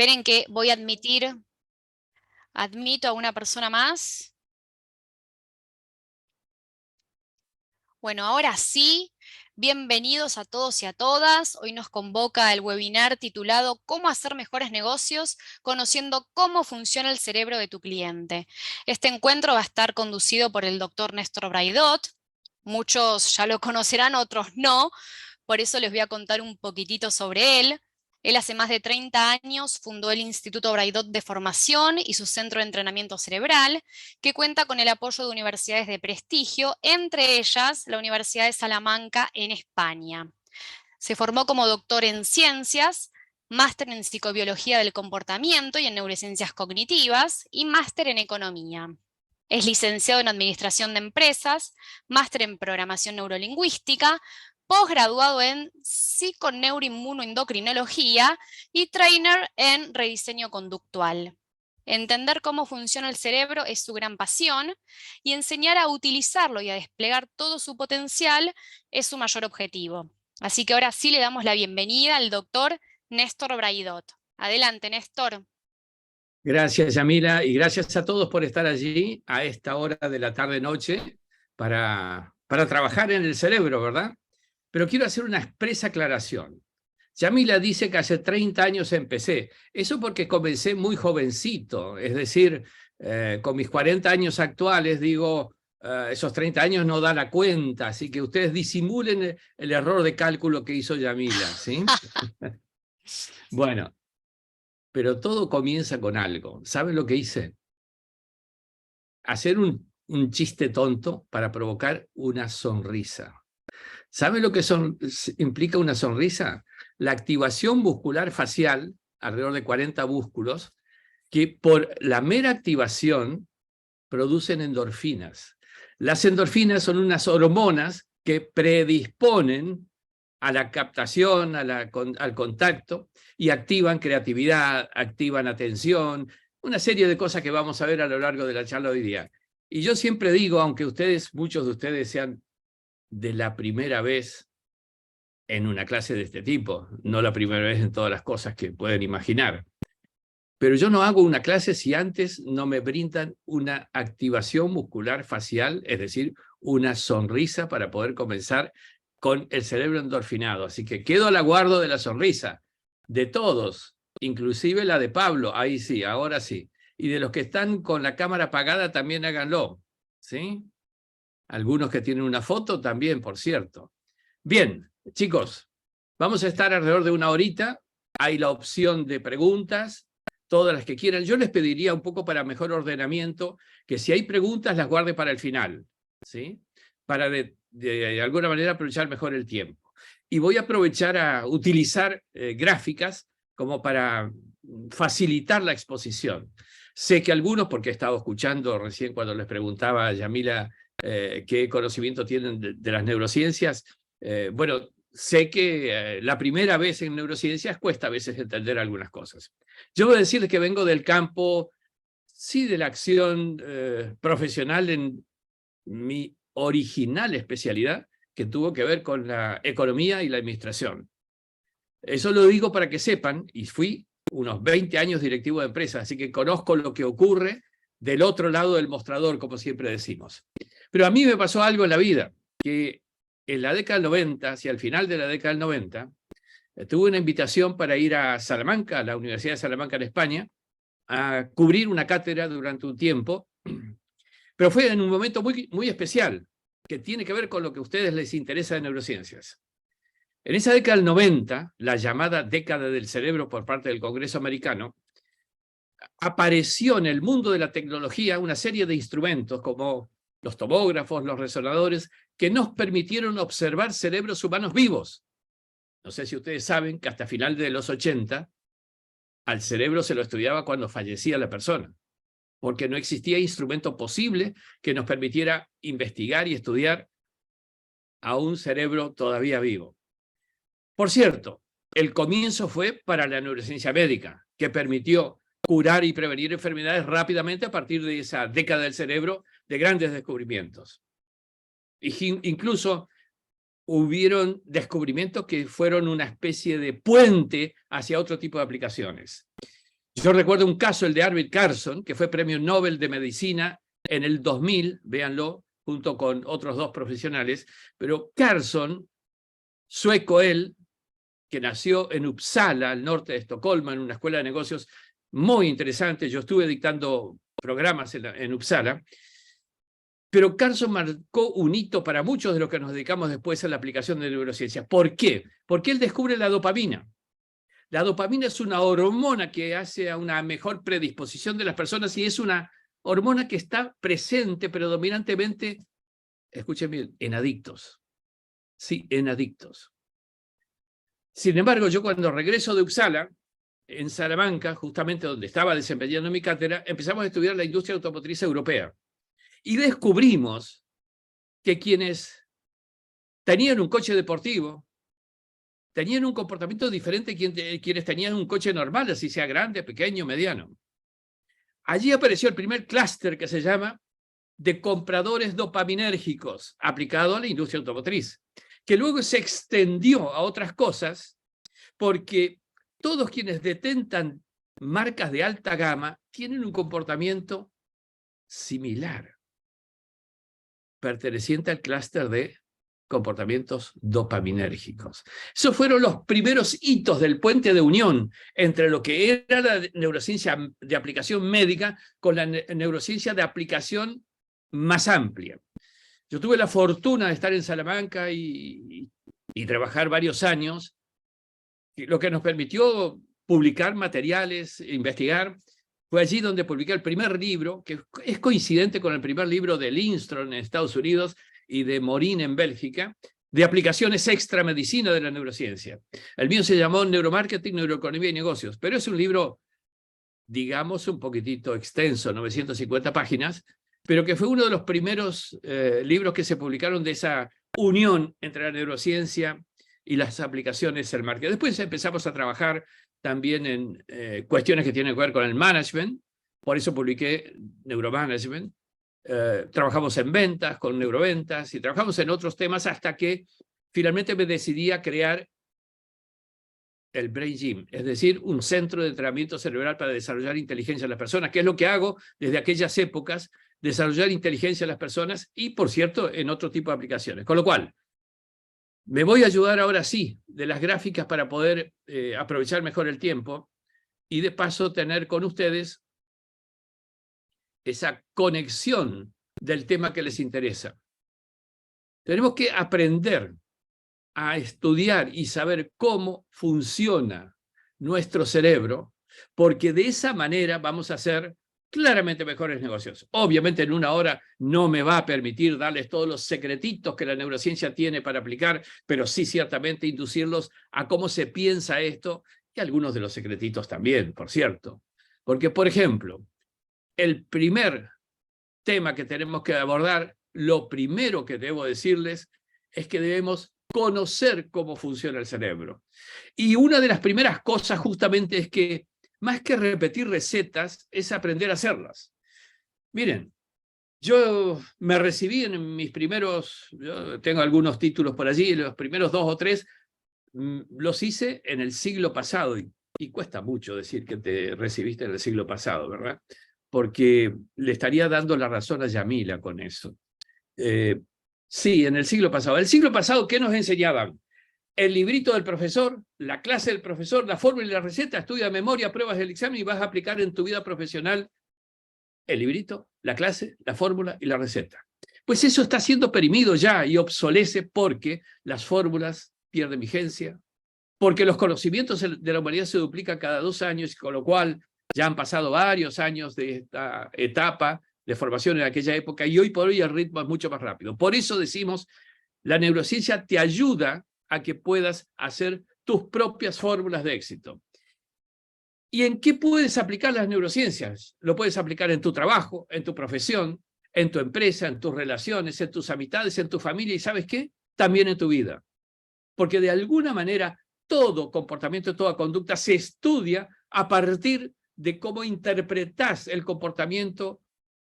Esperen que voy a admito a una persona más. Bueno, ahora sí, bienvenidos a todos y a todas. Hoy nos convoca el webinar titulado ¿Cómo hacer mejores negocios? Conociendo cómo funciona el cerebro de tu cliente. Este encuentro va a estar conducido por el doctor Néstor Braidot. Muchos ya lo conocerán, otros no. Por eso les voy a contar un poquitito sobre él. Él hace más de 30 años fundó el Instituto Braidot de Formación y su centro de entrenamiento cerebral, que cuenta con el apoyo de universidades de prestigio, entre ellas la Universidad de Salamanca en España. Se formó como doctor en ciencias, máster en psicobiología del comportamiento y en neurociencias cognitivas y máster en economía. Es licenciado en administración de empresas, máster en programación neurolingüística, posgraduado en psiconeuroinmunoendocrinología y trainer en rediseño conductual. Entender cómo funciona el cerebro es su gran pasión y enseñar a utilizarlo y a desplegar todo su potencial es su mayor objetivo. Así que ahora sí le damos la bienvenida al doctor Néstor Braidot. Adelante, Néstor. Gracias, Yamila, y gracias a todos por estar allí a esta hora de la tarde-noche para trabajar en el cerebro, ¿verdad? Pero quiero hacer una expresa aclaración. Yamila dice que hace 30 años empecé. Eso porque comencé muy jovencito, es decir, con mis 40 años actuales, digo, esos 30 años no da la cuenta, así que ustedes disimulen el error de cálculo que hizo Yamila, ¿sí? Bueno, pero todo comienza con algo. ¿Saben lo que hice? Hacer un chiste tonto para provocar una sonrisa. ¿Saben lo que implica una sonrisa? La activación muscular facial, alrededor de 40 músculos, que por la mera activación producen endorfinas. Las endorfinas son unas hormonas que predisponen a la captación, al contacto, y activan creatividad, activan atención, una serie de cosas que vamos a ver a lo largo de la charla hoy día. Y yo siempre digo, aunque muchos de ustedes sean de la primera vez en una clase de este tipo, no la primera vez en todas las cosas que pueden imaginar, pero yo no hago una clase si antes no me brindan una activación muscular facial, es decir, una sonrisa para poder comenzar con el cerebro endorfinado. Así que quedo al aguardo de la sonrisa de todos, inclusive la de Pablo, ahí sí, ahora sí. Y de los que están con la cámara apagada también háganlo, ¿sí? Algunos que tienen una foto también, por cierto. Bien, chicos, vamos a estar alrededor de una horita. Hay la opción de preguntas, todas las que quieran. Yo les pediría un poco para mejor ordenamiento que si hay preguntas las guarde para el final, ¿sí? Para de alguna manera aprovechar mejor el tiempo. Y voy a aprovechar a utilizar gráficas como para facilitar la exposición. Sé que algunos, porque he estado escuchando recién cuando les preguntaba a Yamila qué conocimiento tienen de las neurociencias, bueno, sé que la primera vez en neurociencias cuesta a veces entender algunas cosas. Yo voy a decirles que vengo del campo, sí, de la acción profesional en mi original especialidad, que tuvo que ver con la economía y la administración. Eso lo digo para que sepan, y fui unos 20 años directivo de empresa, así que conozco lo que ocurre del otro lado del mostrador, como siempre decimos. Pero a mí me pasó algo en la vida, que en la década del 90, hacia el final de la década del 90, tuve una invitación para ir a Salamanca, a la Universidad de Salamanca en España, a cubrir una cátedra durante un tiempo, pero fue en un momento muy, muy especial, que tiene que ver con lo que a ustedes les interesa de neurociencias. En esa década del 90, la llamada década del cerebro por parte del Congreso americano, apareció en el mundo de la tecnología una serie de instrumentos como los tomógrafos, los resonadores, que nos permitieron observar cerebros humanos vivos. No sé si ustedes saben que hasta final de los 80, al cerebro se lo estudiaba cuando fallecía la persona, porque no existía instrumento posible que nos permitiera investigar y estudiar a un cerebro todavía vivo. Por cierto, el comienzo fue para la neurociencia médica, que permitió curar y prevenir enfermedades rápidamente a partir de esa década del cerebro de grandes descubrimientos. Incluso hubieron descubrimientos que fueron una especie de puente hacia otro tipo de aplicaciones. Yo recuerdo un caso, el de Arvid Carlsson, que fue premio Nobel de Medicina en el 2000, véanlo, junto con otros 2 profesionales, pero Carlsson, sueco él, que nació en Uppsala, al norte de Estocolmo, en una escuela de negocios muy interesante. Yo estuve dictando programas en Uppsala, pero Carlsson marcó un hito para muchos de los que nos dedicamos después a la aplicación de neurociencia. ¿Por qué? Porque él descubre la dopamina. La dopamina es una hormona que hace a una mejor predisposición de las personas y es una hormona que está presente predominantemente, escuchen bien, en adictos. Sí, en adictos. Sin embargo, yo cuando regreso de Uppsala, en Salamanca, justamente donde estaba desempeñando mi cátedra, empezamos a estudiar la industria automotriz europea. Y descubrimos que quienes tenían un coche deportivo tenían un comportamiento diferente que quienes tenían un coche normal, así sea grande, pequeño, mediano. Allí apareció el primer clúster que se llama de compradores dopaminérgicos aplicado a la industria automotriz, que luego se extendió a otras cosas porque todos quienes detentan marcas de alta gama tienen un comportamiento similar, perteneciente al clúster de comportamientos dopaminérgicos. Esos fueron los primeros hitos del puente de unión entre lo que era la neurociencia de aplicación médica con la neurociencia de aplicación más amplia. Yo tuve la fortuna de estar en Salamanca y trabajar varios años, lo que nos permitió publicar materiales, investigar. Fue allí donde publiqué el primer libro, que es coincidente con el primer libro de Lindström en Estados Unidos y de Morin en Bélgica, de aplicaciones extramedicina de la neurociencia. El mío se llamó Neuromarketing, Neuroeconomía y Negocios, pero es un libro, digamos, un poquitito extenso, 950 páginas, pero que fue uno de los primeros libros que se publicaron de esa unión entre la neurociencia y las aplicaciones del marketing. Después empezamos a trabajar también en cuestiones que tienen que ver con el management, por eso publiqué Neuromanagement. Trabajamos en ventas, con neuroventas, y trabajamos en otros temas hasta que finalmente me decidí a crear el Brain Gym, es decir, un centro de entrenamiento cerebral para desarrollar inteligencia en las personas, que es lo que hago desde aquellas épocas, desarrollar inteligencia en las personas y, por cierto, en otro tipo de aplicaciones. Con lo cual, me voy a ayudar ahora sí de las gráficas para poder aprovechar mejor el tiempo y de paso tener con ustedes esa conexión del tema que les interesa. Tenemos que aprender a estudiar y saber cómo funciona nuestro cerebro, porque de esa manera vamos a hacer claramente mejores negocios. Obviamente en una hora no me va a permitir darles todos los secretitos que la neurociencia tiene para aplicar, pero sí ciertamente inducirlos a cómo se piensa esto, y algunos de los secretitos también, por cierto. Porque, por ejemplo, el primer tema que tenemos que abordar, lo primero que debo decirles es que debemos conocer cómo funciona el cerebro. Y una de las primeras cosas justamente es que, más que repetir recetas, es aprender a hacerlas. Miren, yo me recibí en mis primeros, yo tengo algunos títulos por allí, los primeros 2 o 3 los hice en el siglo pasado, y cuesta mucho decir que te recibiste en el siglo pasado, ¿verdad? Porque le estaría dando la razón a Yamila con eso. Sí, en el siglo pasado. El siglo pasado, ¿qué nos enseñaban? El librito del profesor, la clase del profesor, la fórmula y la receta, estudia de memoria, pruebas del examen y vas a aplicar en tu vida profesional el librito, la clase, la fórmula y la receta. Pues eso está siendo perimido ya y obsolece porque las fórmulas pierden vigencia, porque los conocimientos de la humanidad se duplican cada 2 años, con lo cual ya han pasado varios años de esta etapa de formación en aquella época y hoy por hoy el ritmo es mucho más rápido. Por eso decimos, la neurociencia te ayuda a que puedas hacer tus propias fórmulas de éxito. ¿Y en qué puedes aplicar las neurociencias? Lo puedes aplicar en tu trabajo, en tu profesión, en tu empresa, en tus relaciones, en tus amistades, en tu familia y ¿sabes qué? También en tu vida. Porque de alguna manera todo comportamiento, toda conducta se estudia a partir de cómo interpretas el comportamiento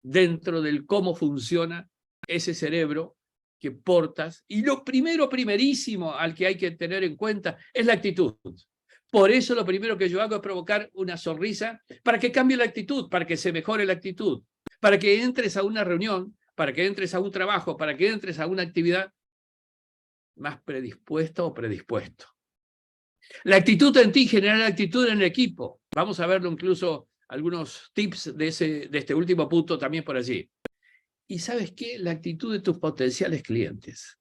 dentro del cómo funciona ese cerebro que portas. Y lo primerísimo al que hay que tener en cuenta es la actitud. Por eso lo primero que yo hago es provocar una sonrisa para que cambie la actitud, para que se mejore la actitud, para que entres a una reunión, para que entres a un trabajo, para que entres a una actividad más predispuesto o predispuesto. La actitud en ti genera la actitud en el equipo. Vamos a verlo incluso algunos tips de este último punto también por allí. Y ¿sabes qué? La actitud de tus potenciales clientes.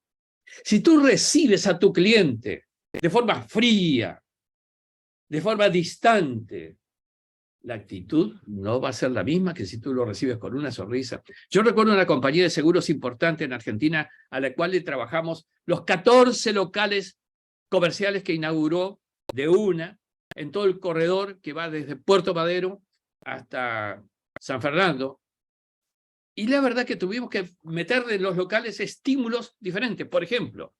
Si tú recibes a tu cliente de forma fría, de forma distante, la actitud no va a ser la misma que si tú lo recibes con una sonrisa. Yo recuerdo una compañía de seguros importante en Argentina a la cual le trabajamos los 14 locales comerciales que inauguró de una en todo el corredor que va desde Puerto Madero hasta San Fernando. Y la verdad que tuvimos que meterle en los locales estímulos diferentes. Por ejemplo,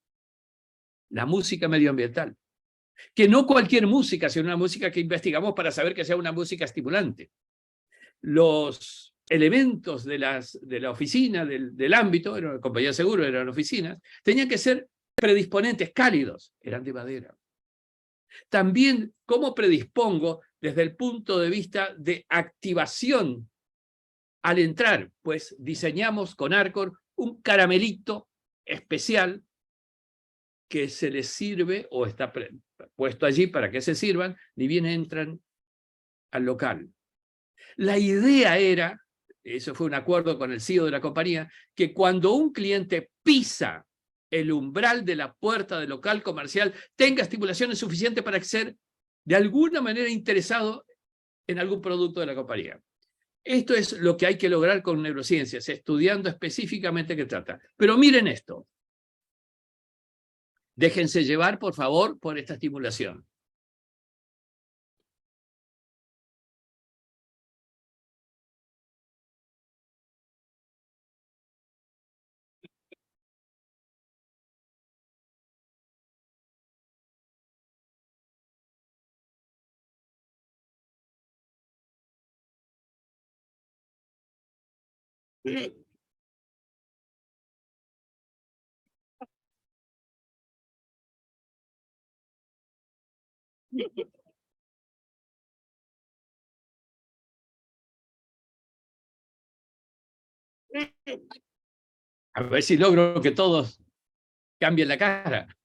la música medioambiental. Que no cualquier música, sino una música que investigamos para saber que sea una música estimulante. Los elementos de la oficina, del ámbito, era una compañía de seguro, eran oficinas, tenían que ser predisponentes, cálidos, eran de madera. También, ¿cómo predispongo desde el punto de vista de activación al entrar? Pues diseñamos con Arcor un caramelito especial que se les sirve o está puesto allí para que se sirvan, ni bien entran al local. La idea era, eso fue un acuerdo con el CEO de la compañía, que cuando un cliente pisa el umbral de la puerta del local comercial, tenga estimulaciones suficientes para ser de alguna manera interesado en algún producto de la compañía. Esto es lo que hay que lograr con neurociencias, estudiando específicamente qué trata. Pero miren esto. Déjense llevar, por favor, por esta estimulación. A ver si logro que todos cambien la cara.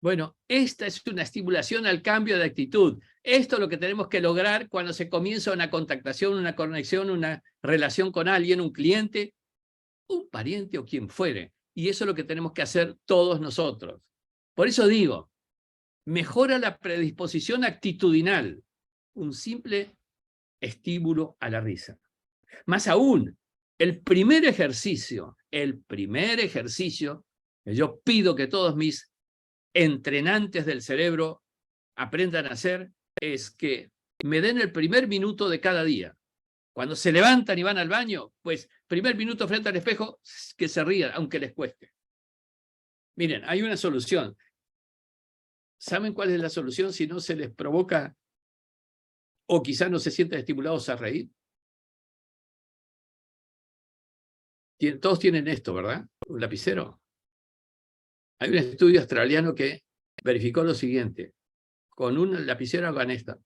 Bueno, esta es una estimulación al cambio de actitud. Esto es lo que tenemos que lograr cuando se comienza una contactación, una conexión, una relación con alguien, un cliente, un pariente o quien fuere. Y eso es lo que tenemos que hacer todos nosotros. Por eso digo, mejora la predisposición actitudinal, un simple estímulo a la risa. Más aún, el primer ejercicio que yo pido que todos mis entrenantes del cerebro aprendan a hacer es que me den el primer minuto de cada día. Cuando se levantan y van al baño, pues primer minuto frente al espejo, que se rían, aunque les cueste. Miren, hay una solución. ¿Saben cuál es la solución si no se les provoca o quizás no se sienten estimulados a reír? Todos tienen esto, ¿verdad? Un lapicero. Hay un estudio australiano que verificó lo siguiente. Con un lapicero hagan esto.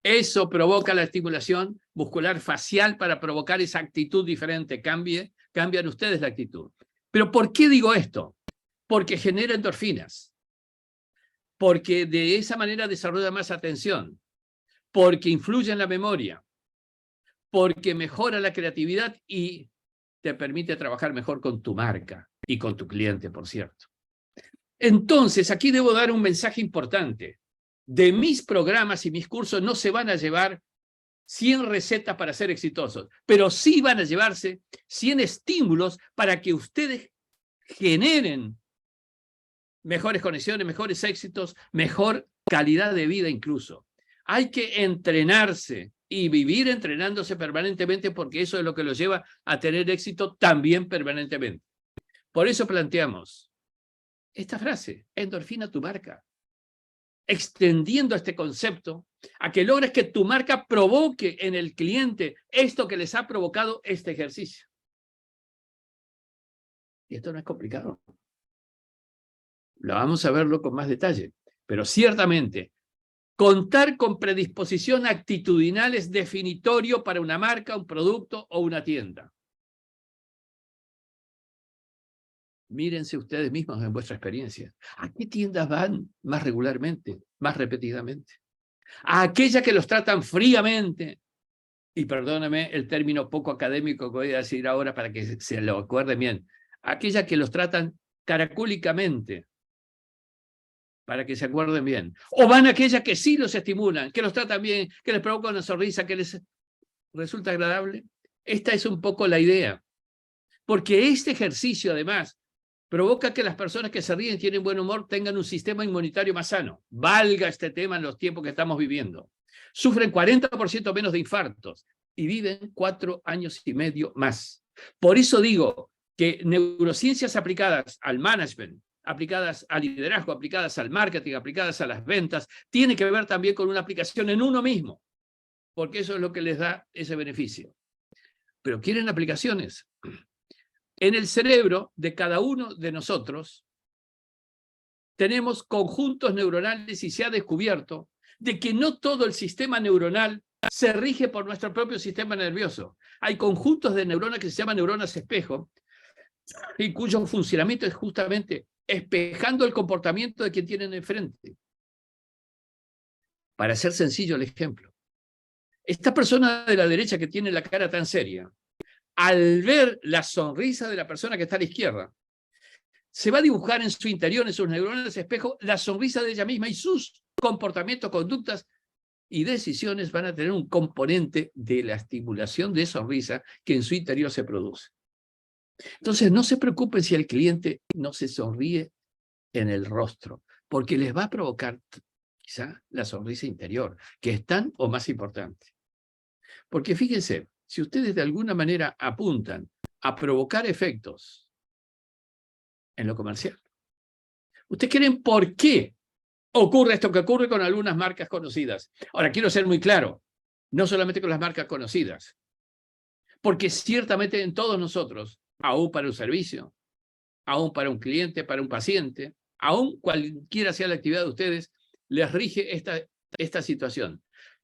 Eso provoca la estimulación muscular facial para provocar esa actitud diferente. Cambian ustedes la actitud. ¿Pero por qué digo esto? Porque genera endorfinas. Porque de esa manera desarrolla más atención. Porque influye en la memoria. Porque mejora la creatividad y te permite trabajar mejor con tu marca y con tu cliente, por cierto. Entonces, aquí debo dar un mensaje importante. De mis programas y mis cursos no se van a llevar 100 recetas para ser exitosos, pero sí van a llevarse 100 estímulos para que ustedes generen mejores conexiones, mejores éxitos, mejor calidad de vida incluso. Hay que entrenarse y vivir entrenándose permanentemente porque eso es lo que los lleva a tener éxito también permanentemente. Por eso planteamos esta frase, endorfina tu marca, extendiendo este concepto a que logres que tu marca provoque en el cliente esto que les ha provocado este ejercicio. Y esto no es complicado. Lo vamos a verlo con más detalle, pero ciertamente contar con predisposición actitudinal es definitorio para una marca, un producto o una tienda. Mírense ustedes mismos en vuestra experiencia. ¿A qué tiendas van más regularmente, más repetidamente? A aquellas que los tratan fríamente, y perdóname el término poco académico que voy a decir ahora para que se lo acuerden bien, a aquellas que los tratan caracúlicamente, para que se acuerden bien. O van a aquellas que sí los estimulan, que los tratan bien, que les provocan una sonrisa, que les resulta agradable. Esta es un poco la idea. Porque este ejercicio, además, provoca que las personas que se ríen y tienen buen humor tengan un sistema inmunitario más sano. Valga este tema en los tiempos que estamos viviendo. Sufren 40% menos de infartos y viven 4 años y medio más. Por eso digo que neurociencias aplicadas al management, aplicadas al liderazgo, aplicadas al marketing, aplicadas a las ventas, tiene que ver también con una aplicación en uno mismo, porque eso es lo que les da ese beneficio. Pero ¿quieren aplicaciones? En el cerebro de cada uno de nosotros tenemos conjuntos neuronales y se ha descubierto de que no todo el sistema neuronal se rige por nuestro propio sistema nervioso. Hay conjuntos de neuronas que se llaman neuronas espejo y cuyo funcionamiento es justamente espejando el comportamiento de quien tienen enfrente. Para hacer sencillo el ejemplo, esta persona de la derecha que tiene la cara tan seria, al ver la sonrisa de la persona que está a la izquierda, se va a dibujar en su interior, en sus neuronas espejo, la sonrisa de ella misma y sus comportamientos, conductas y decisiones van a tener un componente de la estimulación de sonrisa que en su interior se produce. Entonces, no se preocupen si el cliente no se sonríe en el rostro, porque les va a provocar quizá la sonrisa interior, que es tan o más importante. Porque fíjense, si ustedes de alguna manera apuntan a provocar efectos en lo comercial, ustedes quieren por qué ocurre esto que ocurre con algunas marcas conocidas. Ahora, quiero ser muy claro, no solamente con las marcas conocidas, porque ciertamente en todos nosotros, aún para un servicio, aún para un cliente, para un paciente, aún cualquiera sea la actividad de ustedes, les rige esta situación.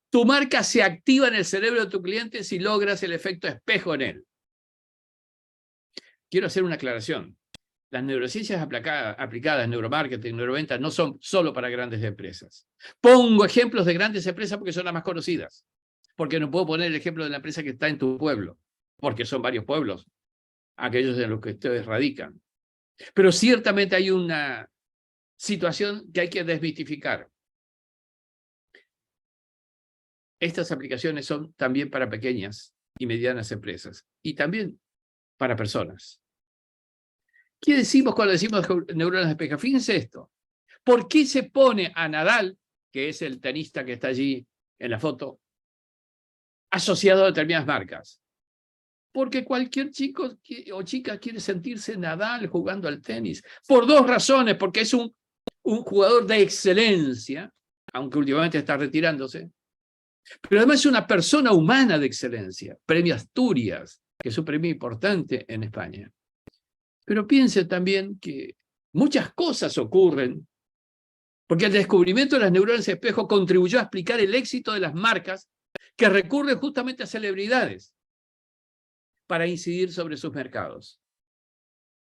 Tu marca se activa en el cerebro de tu cliente si logras el efecto espejo en él. Quiero hacer una aclaración. Las neurociencias aplicadas, neuromarketing, neuroventa, no son solo para grandes empresas. Pongo ejemplos de grandes empresas porque son las más conocidas. Porque no puedo poner el ejemplo de la empresa que está en tu pueblo, porque son varios pueblos, aquellos en los que ustedes radican. Pero ciertamente hay una situación que hay que desmitificar. Estas aplicaciones son también para pequeñas y medianas empresas, y también para personas. ¿Qué decimos cuando decimos neuronas espejo? Fíjense esto. ¿Por qué se pone a Nadal, que es el tenista que está allí en la foto, asociado a determinadas marcas? Porque cualquier chico o chica quiere sentirse Nadal jugando al tenis. Por dos razones. Porque es un jugador de excelencia, aunque últimamente está retirándose. Pero además es una persona humana de excelencia. Premio Asturias, que es un premio importante en España. Pero piensen también que muchas cosas ocurren porque el descubrimiento de las neuronas espejo contribuyó a explicar el éxito de las marcas que recurren justamente a celebridades para incidir sobre sus mercados.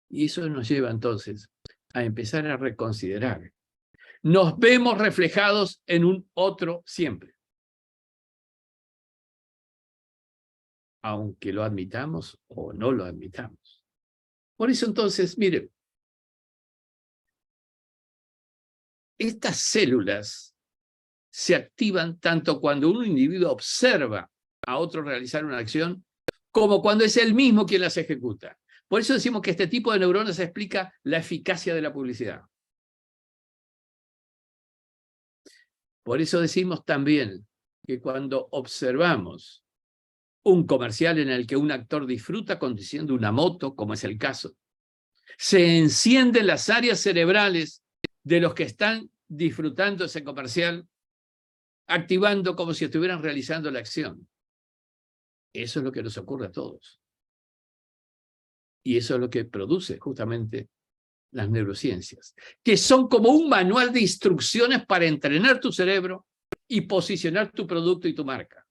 Y eso nos lleva entonces a empezar a reconsiderar. Nos vemos reflejados en un otro siempre. Aunque lo admitamos o no lo admitamos. Por eso entonces, miren, estas células se activan tanto cuando un individuo observa a otro realizar una acción, como cuando es él mismo quien las ejecuta. Por eso decimos que este tipo de neuronas explica la eficacia de la publicidad. Por eso decimos también que cuando observamos un comercial en el que un actor disfruta conduciendo una moto, como es el caso, Se encienden las áreas cerebrales de los que están disfrutando ese comercial, activando como si estuvieran realizando la acción. Eso es lo que nos ocurre a todos. Y eso es lo que produce justamente las neurociencias, que son como un manual de instrucciones para entrenar tu cerebro y posicionar tu producto y tu marca.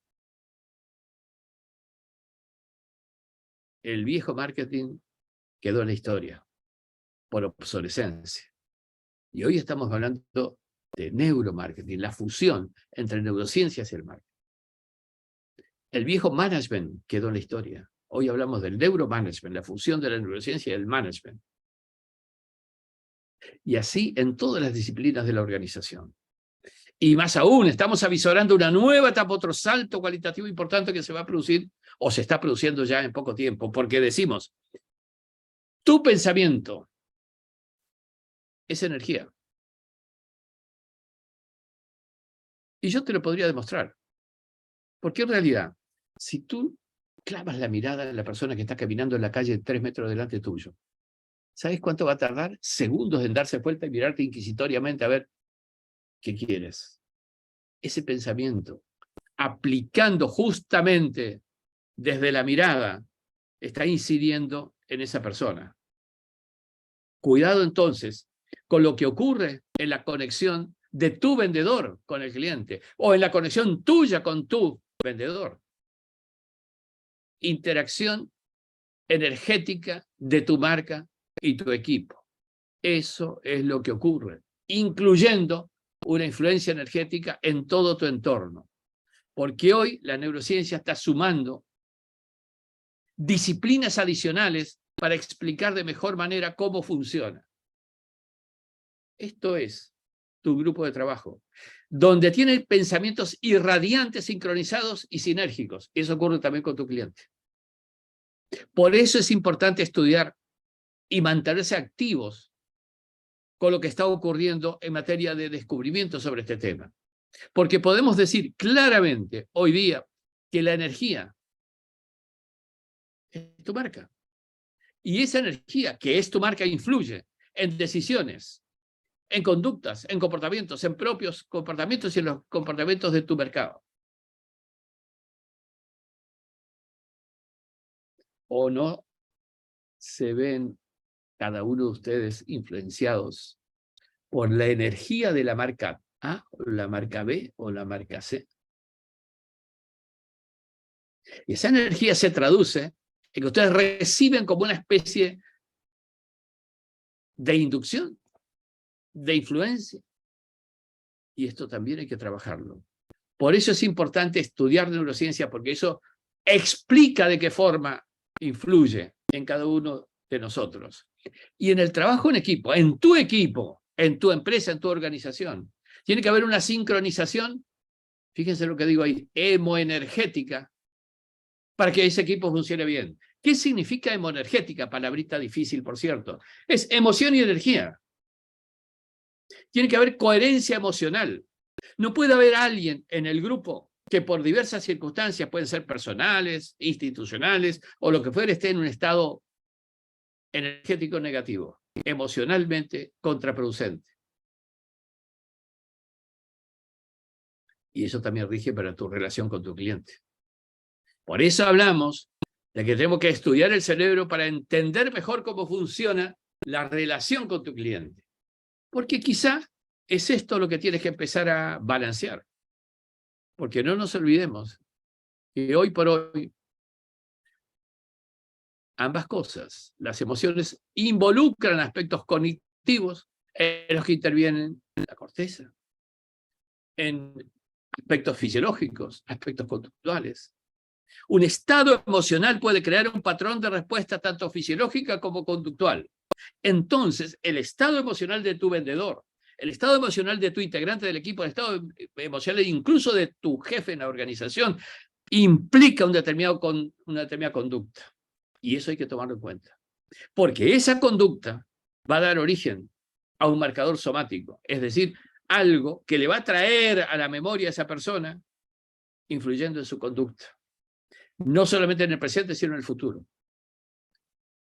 El viejo marketing quedó en la historia por obsolescencia. Y hoy estamos hablando de neuromarketing, la fusión entre neurociencias y el marketing. El viejo management quedó en la historia. Hoy hablamos del neuromanagement, la fusión de la neurociencia y el management. Y así en todas las disciplinas de la organización. Y más aún, estamos avisorando una nueva etapa, otro salto cualitativo importante que se va a producir, o se está produciendo ya en poco tiempo, porque decimos, tu pensamiento es energía. Y yo te lo podría demostrar. Porque en realidad, si tú clavas la mirada en la persona que está caminando en la calle 3 metros delante tuyo, ¿sabes cuánto va a tardar? Segundos en darse vuelta y mirarte inquisitoriamente a ver qué quieres. Ese pensamiento, aplicando justamente desde la mirada, está incidiendo en esa persona. Cuidado entonces con lo que ocurre en la conexión de tu vendedor con el cliente o en la conexión tuya con tu vendedor. Interacción energética de tu marca y tu equipo. Eso es lo que ocurre, incluyendo una influencia energética en todo tu entorno. Porque hoy la neurociencia está sumando disciplinas adicionales para explicar de mejor manera cómo funciona. Esto es tu grupo de trabajo, donde tiene pensamientos irradiantes, sincronizados y sinérgicos. Eso ocurre también con tu cliente. Por eso es importante estudiar y mantenerse activos con lo que está ocurriendo en materia de descubrimiento sobre este tema. Porque podemos decir claramente hoy día que la energía es tu marca. Y esa energía que es tu marca influye en decisiones, en conductas, en comportamientos, en propios comportamientos y en los comportamientos de tu mercado. ¿O no se ven cada uno de ustedes influenciados por la energía de la marca A, o la marca B o la marca C? Y esa energía se traduce en que ustedes reciben como una especie de inducción, de influencia. Y esto también hay que trabajarlo. Por eso es importante estudiar neurociencia, porque eso explica de qué forma influye en cada uno de nosotros. Y en el trabajo en equipo, en tu empresa, en tu organización, tiene que haber una sincronización, fíjense lo que digo ahí, hemoenergética, para que ese equipo funcione bien. ¿Qué significa hemoenergética? Palabrita difícil, por cierto. Es emoción y energía. Tiene que haber coherencia emocional. No puede haber alguien en el grupo que por diversas circunstancias, pueden ser personales, institucionales, o lo que fuera, esté en un estado energético negativo, emocionalmente contraproducente. Y eso también rige para tu relación con tu cliente. Por eso hablamos de que tenemos que estudiar el cerebro para entender mejor cómo funciona la relación con tu cliente. Porque quizá es esto lo que tienes que empezar a balancear. Porque no nos olvidemos que hoy por hoy ambas cosas, las emociones involucran aspectos cognitivos en los que intervienen la corteza, en aspectos fisiológicos, aspectos conductuales. Un estado emocional puede crear un patrón de respuesta tanto fisiológica como conductual. Entonces, el estado emocional de tu vendedor, el estado emocional de tu integrante del equipo, el estado emocional incluso de tu jefe en la organización, implica una determinada conducta. Y eso hay que tomarlo en cuenta. Porque esa conducta va a dar origen a un marcador somático, es decir, algo que le va a traer a la memoria a esa persona, influyendo en su conducta. No solamente en el presente, sino en el futuro.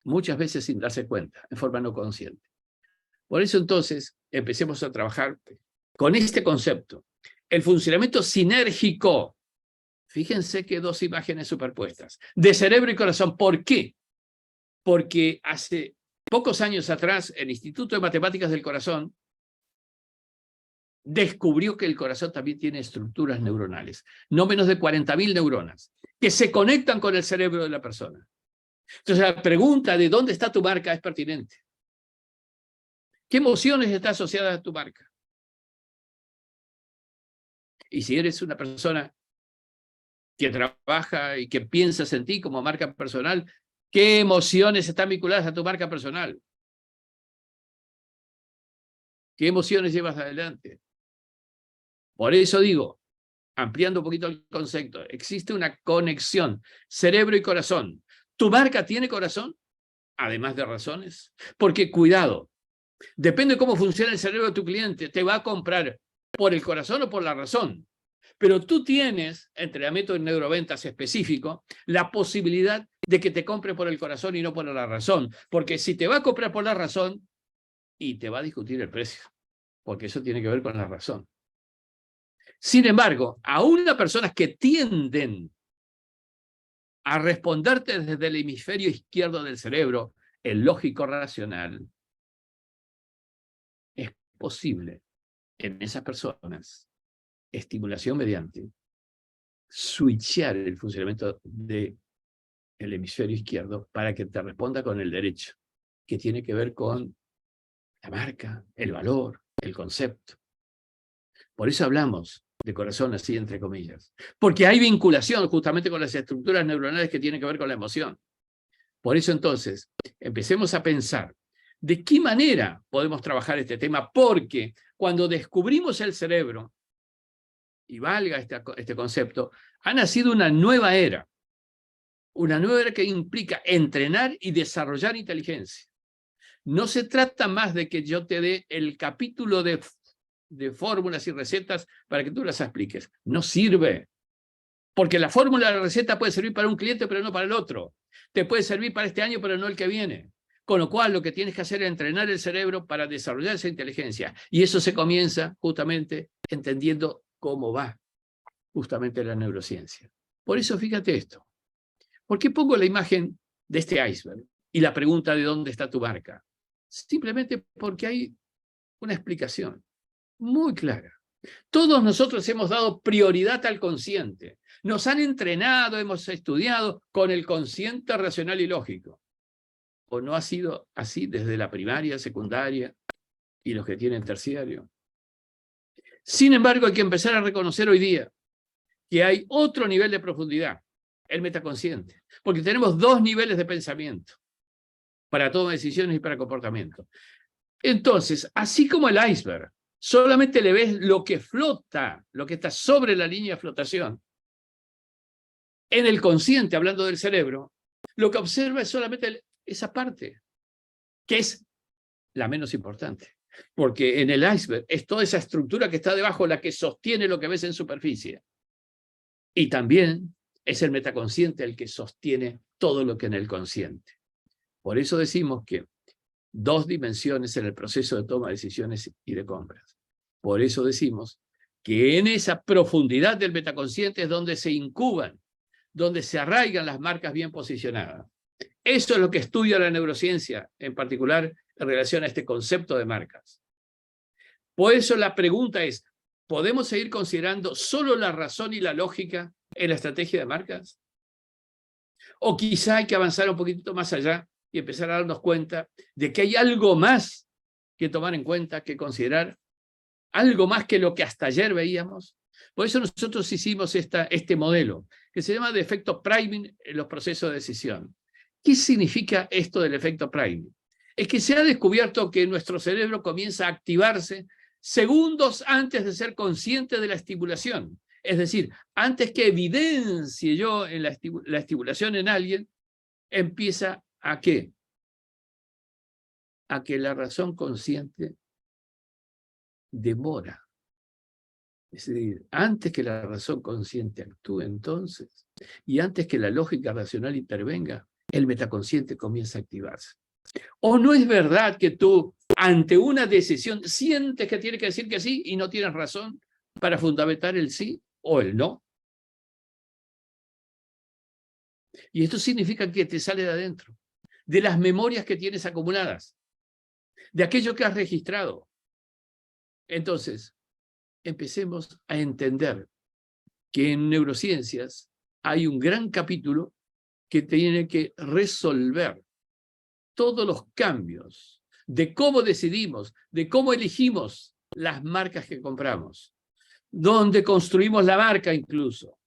muchas veces sin darse cuenta, en forma no consciente. Por eso entonces empecemos a trabajar con este concepto. El funcionamiento sinérgico. Fíjense que dos imágenes superpuestas, de cerebro y corazón. ¿Por qué? Porque hace pocos años atrás el Instituto de Matemáticas del Corazón descubrió que el corazón también tiene estructuras neuronales, no menos de 40.000 neuronas, que se conectan con el cerebro de la persona. Entonces la pregunta de dónde está tu marca es pertinente. ¿Qué emociones están asociadas a tu marca? Y si eres una persona que trabaja y que piensas en ti como marca personal, ¿qué emociones están vinculadas a tu marca personal? ¿Qué emociones llevas adelante? Por eso digo, ampliando un poquito el concepto, existe una conexión cerebro y corazón. ¿Tu marca tiene corazón? Además de razones. Porque cuidado, depende de cómo funciona el cerebro de tu cliente, te va a comprar por el corazón o por la razón. Pero tú tienes, entrenamiento en neuroventas específico, la posibilidad de que te compre por el corazón y no por la razón. Porque si te va a comprar por la razón, y te va a discutir el precio, porque eso tiene que ver con la razón. Sin embargo, aún las personas que tienden a responderte desde el hemisferio izquierdo del cerebro, el lógico racional, es posible en esas personas, estimulación mediante, switchear el funcionamiento del hemisferio izquierdo para que te responda con el derecho, que tiene que ver con la marca, el valor, el concepto. Por eso hablamos de corazón así, entre comillas. Porque hay vinculación justamente con las estructuras neuronales que tienen que ver con la emoción. Por eso entonces, empecemos a pensar de qué manera podemos trabajar este tema, porque cuando descubrimos el cerebro, y valga este concepto, ha nacido una nueva era que implica entrenar y desarrollar inteligencia. No se trata más de que yo te dé el capítulo de fórmulas y recetas para que tú las expliques. No sirve. Porque la fórmula de la receta puede servir para un cliente, pero no para el otro. Te puede servir para este año, pero no el que viene. Con lo cual, lo que tienes que hacer es entrenar el cerebro para desarrollar esa inteligencia. Y eso se comienza justamente entendiendo cómo va justamente la neurociencia. Por eso, fíjate esto. ¿Por qué pongo la imagen de este iceberg y la pregunta de dónde está tu marca? Simplemente porque hay una explicación muy clara. Todos nosotros hemos dado prioridad al consciente. Nos han entrenado, hemos estudiado con el consciente racional y lógico. ¿O no ha sido así desde la primaria, secundaria y los que tienen terciario? Sin embargo, hay que empezar a reconocer hoy día que hay otro nivel de profundidad, el metaconsciente. Porque tenemos dos niveles de pensamiento para toma de decisiones y para comportamiento. Entonces, así como el iceberg, solamente le ves lo que flota, lo que está sobre la línea de flotación. En el consciente, hablando del cerebro, lo que observa es solamente esa parte, que es la menos importante. Porque en el iceberg es toda esa estructura que está debajo la que sostiene lo que ves en superficie. Y también es el metaconsciente el que sostiene todo lo que en el consciente. Por eso decimos que dos dimensiones en el proceso de toma de decisiones y de compras. Por eso decimos que en esa profundidad del metaconsciente es donde se incuban, donde se arraigan las marcas bien posicionadas. Eso es lo que estudia la neurociencia, en particular en relación a este concepto de marcas. Por eso la pregunta es, ¿podemos seguir considerando solo la razón y la lógica en la estrategia de marcas? ¿O quizá hay que avanzar un poquitito más allá y empezar a darnos cuenta de que hay algo más que tomar en cuenta, que considerar, algo más que lo que hasta ayer veíamos? Por eso nosotros hicimos este modelo, que se llama de efecto priming en los procesos de decisión. ¿Qué significa esto del efecto priming? Es que se ha descubierto que nuestro cerebro comienza a activarse segundos antes de ser consciente de la estimulación. Es decir, antes que evidencie yo en la estimulación en alguien, empieza ¿a qué? A que la razón consciente demora. Es decir, antes que la razón consciente actúe entonces, y antes que la lógica racional intervenga, el metaconsciente comienza a activarse. ¿O no es verdad que tú, ante una decisión, sientes que tienes que decir que sí y no tienes razón para fundamentar el sí o el no? Y esto significa que te sale de adentro, de las memorias que tienes acumuladas, de aquello que has registrado. Entonces, empecemos a entender que en neurociencias hay un gran capítulo que tiene que resolver todos los cambios de cómo decidimos, de cómo elegimos las marcas que compramos, dónde construimos la marca incluso.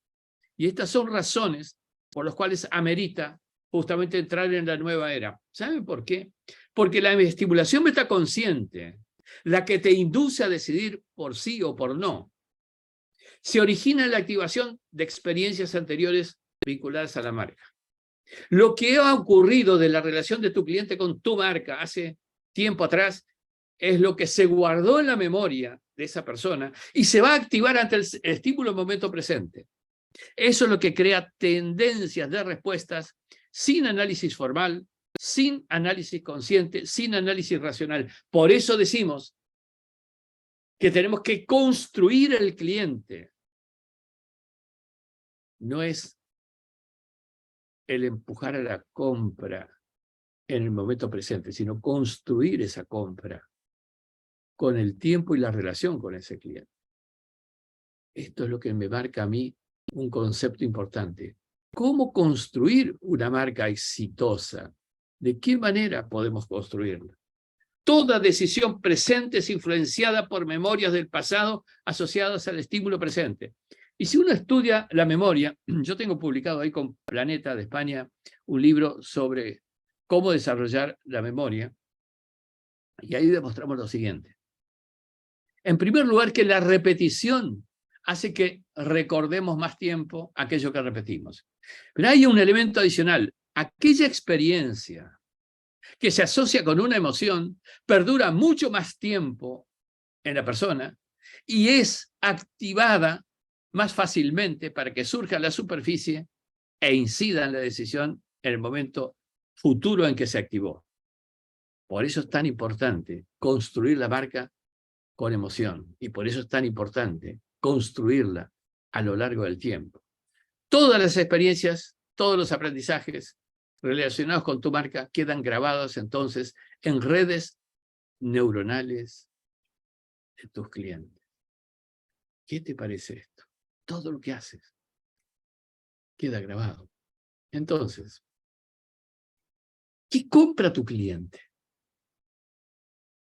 Y estas son razones por las cuales amerita justamente entrar en la nueva era. ¿Saben por qué? Porque la estimulación metaconsciente, la que te induce a decidir por sí o por no, se origina en la activación de experiencias anteriores vinculadas a la marca. Lo que ha ocurrido de la relación de tu cliente con tu marca hace tiempo atrás es lo que se guardó en la memoria de esa persona y se va a activar ante el estímulo en el momento presente. Eso es lo que crea tendencias de respuestas sin análisis formal, sin análisis consciente, sin análisis racional. Por eso decimos que tenemos que construir el cliente. No es el empujar a la compra en el momento presente, sino construir esa compra con el tiempo y la relación con ese cliente. Esto es lo que me marca a mí un concepto importante. ¿Cómo construir una marca exitosa? ¿De qué manera podemos construirla? Toda decisión presente es influenciada por memorias del pasado asociadas al estímulo presente. Y si uno estudia la memoria, yo tengo publicado ahí con Planeta de España un libro sobre cómo desarrollar la memoria, y ahí demostramos lo siguiente. En primer lugar, que la repetición hace que recordemos más tiempo aquello que repetimos. Pero hay un elemento adicional. Aquella experiencia que se asocia con una emoción perdura mucho más tiempo en la persona y es activada más fácilmente para que surja a la superficie e incida en la decisión en el momento futuro en que se activó. Por eso es tan importante construir la marca con emoción, y por eso es tan importante construirla a lo largo del tiempo. Todas las experiencias, todos los aprendizajes relacionados con tu marca quedan grabados entonces en redes neuronales de tus clientes. ¿Qué te parece esto? Todo lo que haces queda grabado. Entonces, ¿qué compra tu cliente?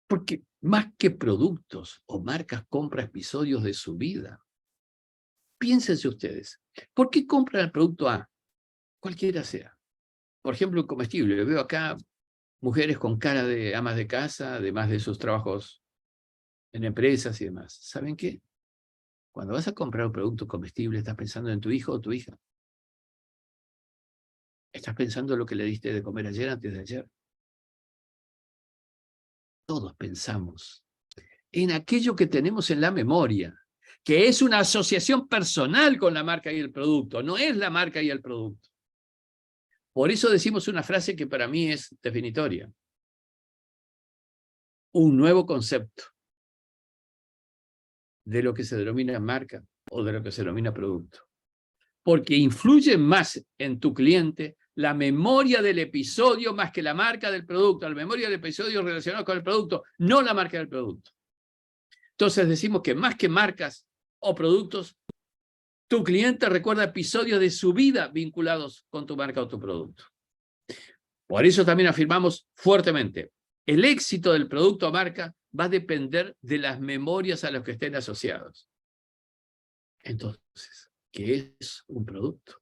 Porque más que productos o marcas, compra episodios de su vida. Piénsense ustedes, ¿por qué compran el producto A? Cualquiera sea. Por ejemplo, un comestible. Veo acá mujeres con cara de amas de casa, además de sus trabajos en empresas y demás. ¿Saben qué? Cuando vas a comprar un producto comestible, estás pensando en tu hijo o tu hija. Estás pensando en lo que le diste de comer ayer, antes de ayer. Todos pensamos en aquello que tenemos en la memoria, que es una asociación personal con la marca y el producto, no es la marca y el producto. Por eso decimos una frase que para mí es definitoria. Un nuevo concepto de lo que se denomina marca o de lo que se denomina producto. Porque influye más en tu cliente la memoria del episodio más que la marca del producto, la memoria del episodio relacionado con el producto, no la marca del producto. Entonces decimos que más que marcas o productos, tu cliente recuerda episodios de su vida vinculados con tu marca o tu producto. Por eso también afirmamos fuertemente, el éxito del producto o marca va a depender de las memorias a las que estén asociados. Entonces, ¿qué es un producto?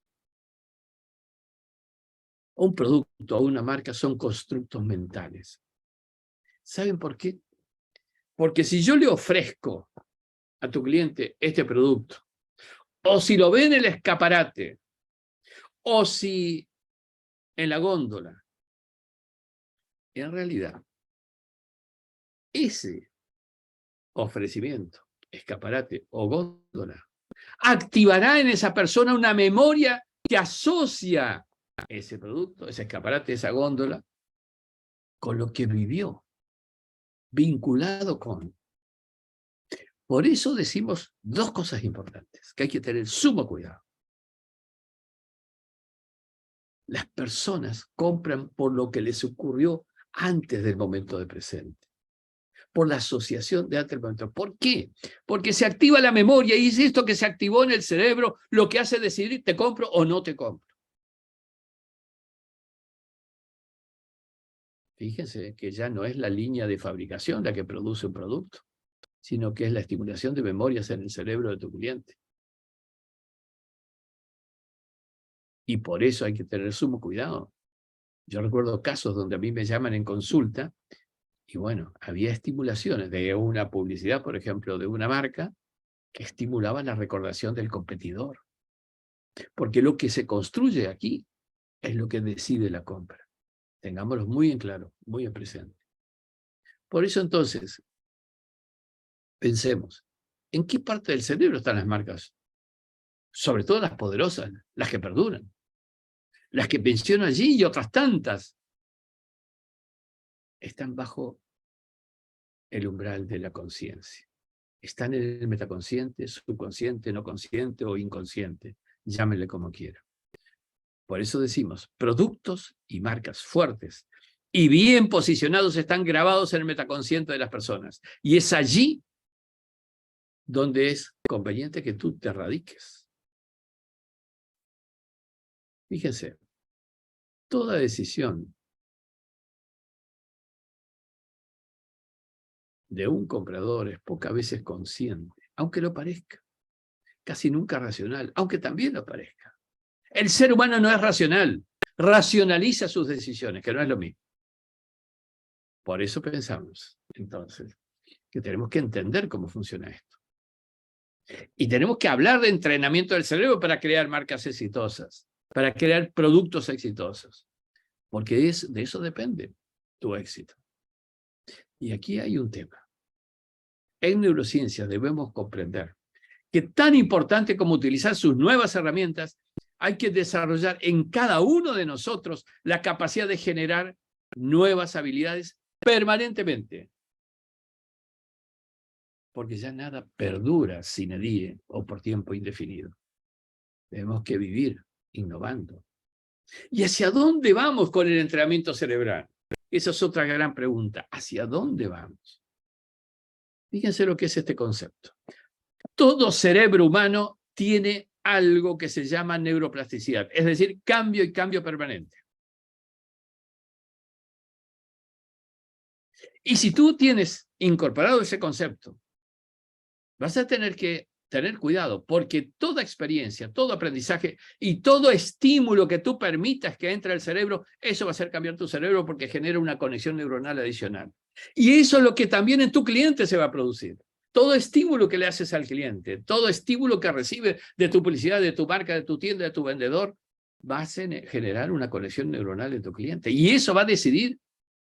Un producto o una marca son constructos mentales. ¿Saben por qué? Porque si yo le ofrezco a tu cliente este producto, o si lo ve en el escaparate, o si en la góndola, en realidad, ese ofrecimiento, escaparate o góndola, activará en esa persona una memoria que asocia ese producto, ese escaparate, esa góndola, con lo que vivió, vinculado con. Por eso decimos dos cosas importantes, que hay que tener sumo cuidado. Las personas compran por lo que les ocurrió antes del momento de presente, por la asociación de antes del momento. ¿Por qué? Porque se activa la memoria y es esto que se activó en el cerebro lo que hace decidir te compro o no te compro. Fíjense que ya no es la línea de fabricación la que produce un producto, sino que es la estimulación de memorias en el cerebro de tu cliente. Y por eso hay que tener sumo cuidado. Yo recuerdo casos donde a mí me llaman en consulta y bueno, había estimulaciones de una publicidad, por ejemplo, de una marca que estimulaba la recordación del competidor. Porque lo que se construye aquí es lo que decide la compra. Tengámoslo muy en claro, muy en presente. Por eso entonces, pensemos, ¿en qué parte del cerebro están las marcas? Sobre todo las poderosas, las que perduran. Las que menciono allí y otras tantas están bajo el umbral de la conciencia. Están en el metaconsciente, subconsciente, no consciente o inconsciente. Llámenle como quiera. Por eso decimos, productos y marcas fuertes y bien posicionados están grabados en el metaconsciente de las personas. Y es allí donde es conveniente que tú te radiques. Fíjense, toda decisión de un comprador es pocas veces consciente, aunque lo parezca. Casi nunca racional, aunque también lo parezca. El ser humano no es racional, racionaliza sus decisiones, que no es lo mismo. Por eso pensamos, entonces, que tenemos que entender cómo funciona esto. Y tenemos que hablar de entrenamiento del cerebro para crear marcas exitosas, para crear productos exitosos, porque de eso depende tu éxito. Y aquí hay un tema. En neurociencia debemos comprender que tan importante como utilizar sus nuevas herramientas, hay que desarrollar en cada uno de nosotros la capacidad de generar nuevas habilidades permanentemente. Porque ya nada perdura sine die o por tiempo indefinido. Tenemos que vivir innovando. ¿Y hacia dónde vamos con el entrenamiento cerebral? Esa es otra gran pregunta. ¿Hacia dónde vamos? Fíjense lo que es este concepto. Todo cerebro humano tiene algo que se llama neuroplasticidad, es decir, cambio y cambio permanente. Y si tú tienes incorporado ese concepto, vas a tener que tener cuidado, porque toda experiencia, todo aprendizaje y todo estímulo que tú permitas que entre al cerebro, eso va a hacer cambiar tu cerebro porque genera una conexión neuronal adicional. Y eso es lo que también en tu cliente se va a producir. Todo estímulo que le haces al cliente, todo estímulo que recibe de tu publicidad, de tu marca, de tu tienda, de tu vendedor, va a generar una conexión neuronal en tu cliente. Y eso va a decidir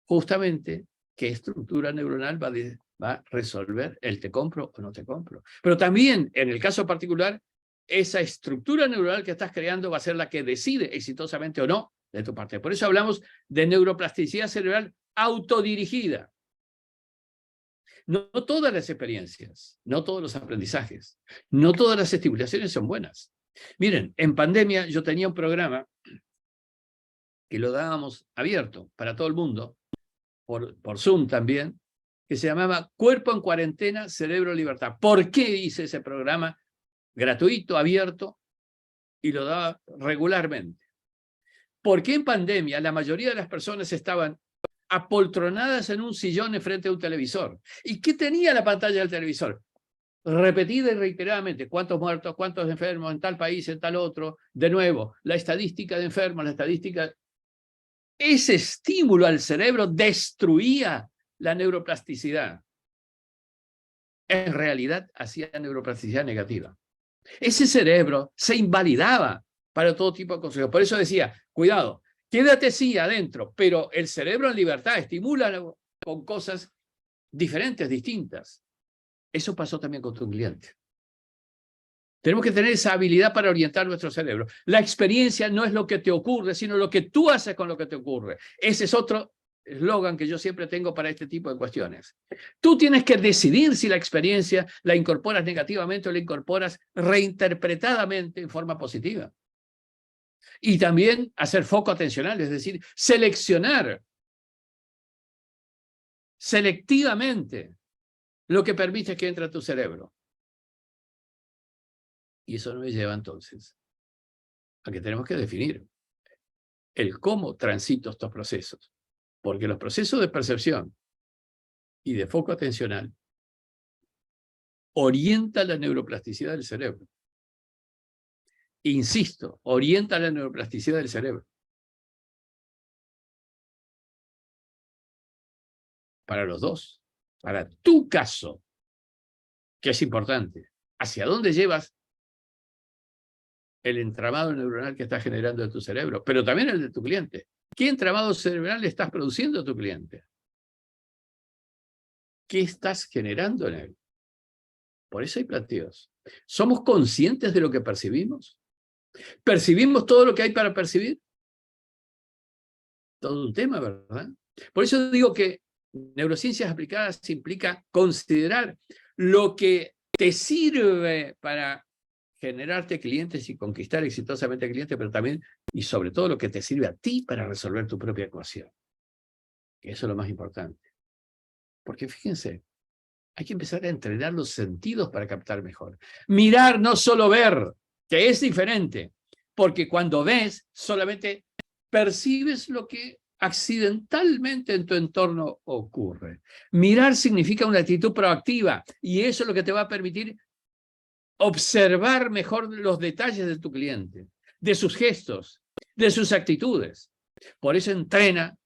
justamente qué estructura neuronal va a resolver el te compro o no te compro. Pero también, en el caso particular, esa estructura neuronal que estás creando va a ser la que decide exitosamente o no de tu parte. Por eso hablamos de neuroplasticidad cerebral autodirigida. No todas las experiencias, no todos los aprendizajes, no todas las estimulaciones son buenas. Miren, en pandemia yo tenía un programa que lo dábamos abierto para todo el mundo, por Zoom también, que se llamaba Cuerpo en Cuarentena, Cerebro Libertad. ¿Por qué hice ese programa gratuito, abierto, y lo daba regularmente? Porque en pandemia la mayoría de las personas estaban apoltronadas en un sillón enfrente de un televisor. ¿Y qué tenía la pantalla del televisor? Repetida y reiteradamente, cuántos muertos, cuántos enfermos en tal país, en tal otro, de nuevo, la estadística de enfermos, la estadística... Ese estímulo al cerebro destruía la neuroplasticidad. En realidad hacía neuroplasticidad negativa. Ese cerebro se invalidaba para todo tipo de cosas. Por eso decía, cuidado, quédate sí adentro, pero el cerebro en libertad estimula con cosas diferentes, distintas. Eso pasó también con tu cliente. Tenemos que tener esa habilidad para orientar nuestro cerebro. La experiencia no es lo que te ocurre, sino lo que tú haces con lo que te ocurre. Ese es otro eslogan que yo siempre tengo para este tipo de cuestiones. Tú tienes que decidir si la experiencia la incorporas negativamente o la incorporas reinterpretadamente en forma positiva. Y también hacer foco atencional, es decir, seleccionar selectivamente lo que permite que entre a tu cerebro. Y eso nos lleva entonces a que tenemos que definir el cómo transito estos procesos. Porque los procesos de percepción y de foco atencional orientan la neuroplasticidad del cerebro. Insisto, orienta la neuroplasticidad del cerebro. Para los dos. Para tu caso, que es importante. ¿Hacia dónde llevas el entramado neuronal que estás generando en tu cerebro? Pero también el de tu cliente. ¿Qué entramado cerebral le estás produciendo a tu cliente? ¿Qué estás generando en él? Por eso hay planteos. ¿Somos conscientes de lo que percibimos? ¿Percibimos todo lo que hay para percibir? Todo un tema, ¿verdad? Por eso digo que neurociencias aplicadas implica considerar lo que te sirve para generarte clientes y conquistar exitosamente clientes, pero también y sobre todo lo que te sirve a ti para resolver tu propia ecuación. Que eso es lo más importante. Porque fíjense, hay que empezar a entrenar los sentidos para captar mejor. Mirar, no solo ver, que es diferente. Porque cuando ves, solamente percibes lo que accidentalmente en tu entorno ocurre. Mirar significa una actitud proactiva y eso es lo que te va a permitir observar mejor los detalles de tu cliente, de sus gestos, de sus actitudes. Por eso entrena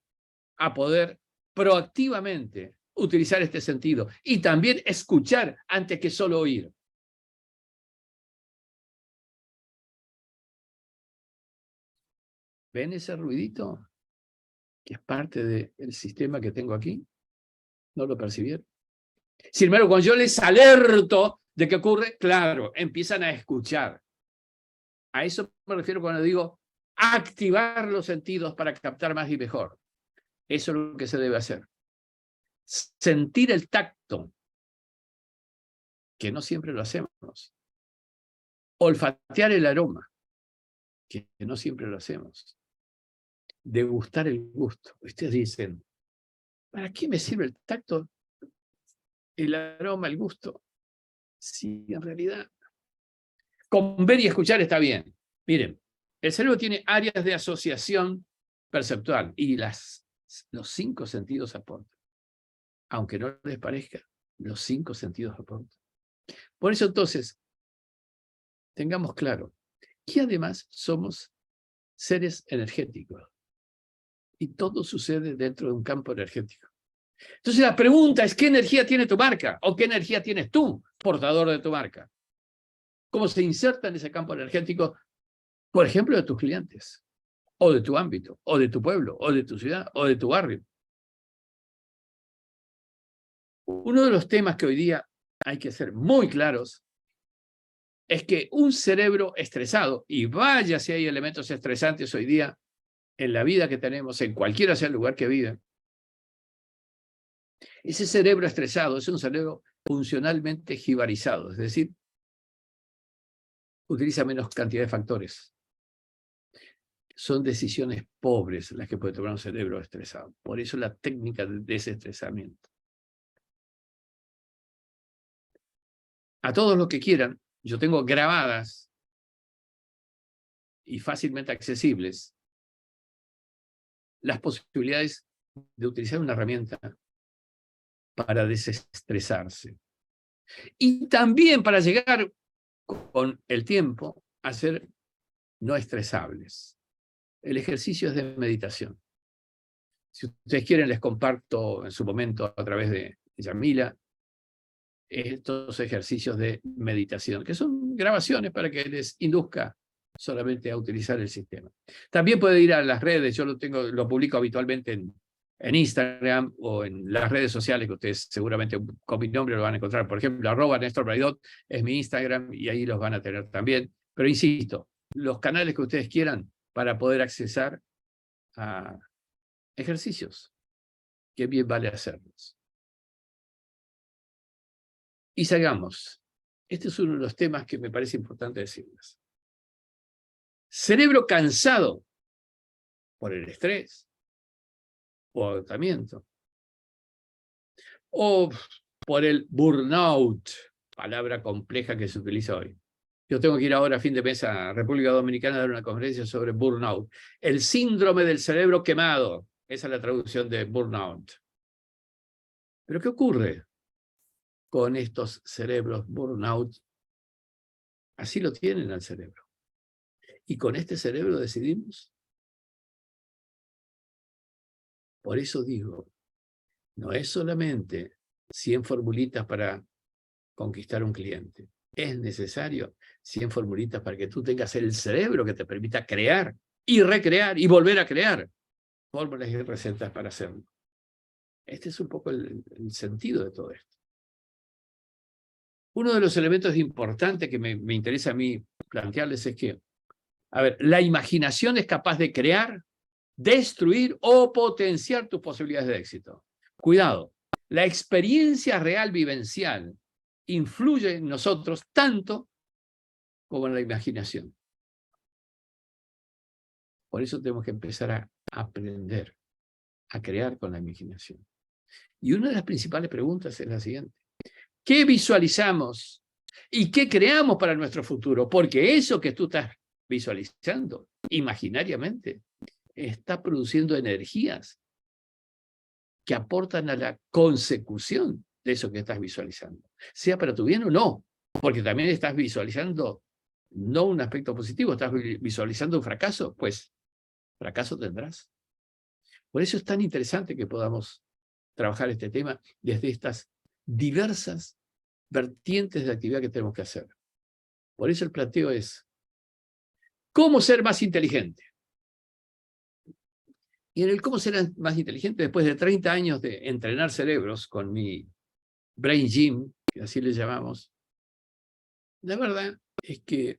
a poder proactivamente utilizar este sentido y también escuchar antes que solo oír. ¿Ven ese ruidito? Que es parte del sistema que tengo aquí. ¿No lo percibieron? Sin embargo, cuando yo les alerto de qué ocurre, claro, empiezan a escuchar. A eso me refiero cuando digo activar los sentidos para captar más y mejor. Eso es lo que se debe hacer. Sentir el tacto, que no siempre lo hacemos. Olfatear el aroma, que no siempre lo hacemos. Degustar el gusto. Ustedes dicen, ¿para qué me sirve el tacto, el aroma, el gusto? Sí, en realidad, con ver y escuchar está bien. Miren, el cerebro tiene áreas de asociación perceptual y los 5 sentidos aportan. Aunque no les parezca, los 5 sentidos aportan. Por eso entonces, tengamos claro que además somos seres energéticos y todo sucede dentro de un campo energético. Entonces la pregunta es, ¿qué energía tiene tu marca? ¿O qué energía tienes tú, portador de tu marca? ¿Cómo se inserta en ese campo energético, por ejemplo, de tus clientes? O de tu ámbito, o de tu pueblo, o de tu ciudad, o de tu barrio. Uno de los temas que hoy día hay que ser muy claros es que un cerebro estresado, y vaya si hay elementos estresantes hoy día en la vida que tenemos, en cualquiera sea el lugar que vive, ese cerebro estresado es un cerebro funcionalmente jibarizado, es decir, utiliza menos cantidad de factores. Son decisiones pobres las que puede tomar un cerebro estresado. Por eso la técnica de desestresamiento. A todos los que quieran, yo tengo grabadas y fácilmente accesibles las posibilidades de utilizar una herramienta para desestresarse. Y también para llegar con el tiempo a ser no estresables. El ejercicio es de meditación. Si ustedes quieren, les comparto en su momento a través de Yamila estos ejercicios de meditación, que son grabaciones para que les induzca solamente a utilizar el sistema. También puede ir a las redes, yo lo publico habitualmente en Instagram o en las redes sociales, que ustedes seguramente con mi nombre lo van a encontrar. Por ejemplo, @NéstorBraidot es mi Instagram y ahí los van a tener también. Pero insisto, los canales que ustedes quieran para poder accesar a ejercicios que bien vale hacerlos. Y salgamos. Este es uno de los temas que me parece importante decirles. Cerebro cansado por el estrés o agotamiento, o por el burnout, palabra compleja que se utiliza hoy. Yo tengo que ir ahora a fin de mes a República Dominicana a dar una conferencia sobre burnout. El síndrome del cerebro quemado. Esa es la traducción de burnout. ¿Pero qué ocurre con estos cerebros burnout? Así lo tienen al cerebro. Y con este cerebro decidimos. Por eso digo, no es solamente 100 formulitas para conquistar un cliente. Es necesario 100 formulitas para que tú tengas el cerebro que te permita crear y recrear y volver a crear fórmulas y recetas para hacerlo. Este es un poco el sentido de todo esto. Uno de los elementos importantes que me interesa a mí plantearles es que, a ver, la imaginación es capaz de crear, destruir o potenciar tus posibilidades de éxito. Cuidado, la experiencia real vivencial influye en nosotros tanto como en la imaginación. Por eso tenemos que empezar a aprender a crear con la imaginación. Y una de las principales preguntas es la siguiente. ¿Qué visualizamos y qué creamos para nuestro futuro? Porque eso que tú estás visualizando imaginariamente está produciendo energías que aportan a la consecución de eso que estás visualizando. Sea para tu bien o no, porque también estás visualizando no un aspecto positivo, estás visualizando un fracaso, pues fracaso tendrás. Por eso es tan interesante que podamos trabajar este tema desde estas diversas vertientes de actividad que tenemos que hacer. Por eso el planteo es, ¿cómo ser más inteligente? Y en el cómo ser más inteligente, después de 30 años de entrenar cerebros con mi Brain Gym, que así le llamamos, la verdad es que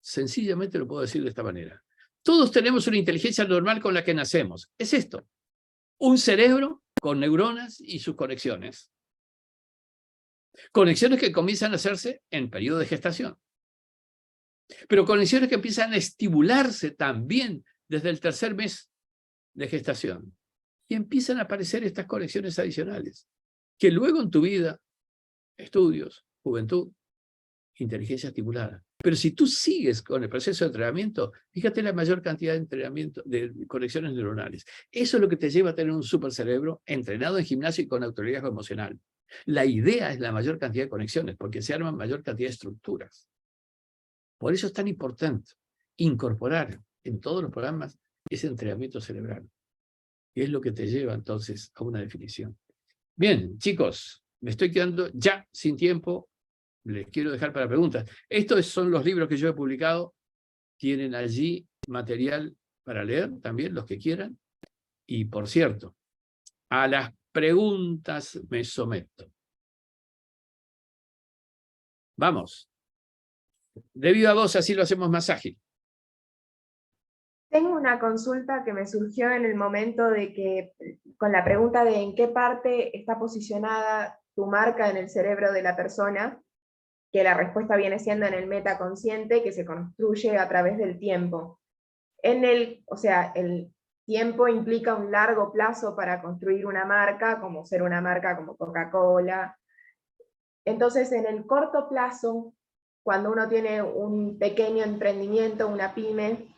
sencillamente lo puedo decir de esta manera. Todos tenemos una inteligencia normal con la que nacemos. Es esto, un cerebro con neuronas y sus conexiones. Conexiones que comienzan a hacerse en periodo de gestación. Pero conexiones que empiezan a estimularse también desde el tercer mes de gestación. Y empiezan a aparecer estas conexiones adicionales, que luego en tu vida, estudios, juventud, inteligencia estimulada. Pero si tú sigues con el proceso de entrenamiento, fíjate la mayor cantidad de entrenamiento, de conexiones neuronales. Eso es lo que te lleva a tener un supercerebro entrenado en gimnasio y con autoridad emocional. La idea es la mayor cantidad de conexiones, porque se arman mayor cantidad de estructuras. Por eso es tan importante incorporar en todos los programas ese entrenamiento cerebral, que es lo que te lleva entonces a una definición. Bien, chicos, me estoy quedando ya sin tiempo. Les quiero dejar para preguntas. Estos son los libros que yo he publicado. Tienen allí material para leer también, los que quieran. Y por cierto, a las preguntas me someto. Vamos. De viva voz, así lo hacemos más ágil. Tengo una consulta que me surgió en el momento de que, con la pregunta de en qué parte está posicionada tu marca en el cerebro de la persona, que la respuesta viene siendo en el metaconsciente, que se construye a través del tiempo. O sea, el tiempo implica un largo plazo para construir una marca, como ser una marca como Coca-Cola. Entonces, en el corto plazo, cuando uno tiene un pequeño emprendimiento, una pyme,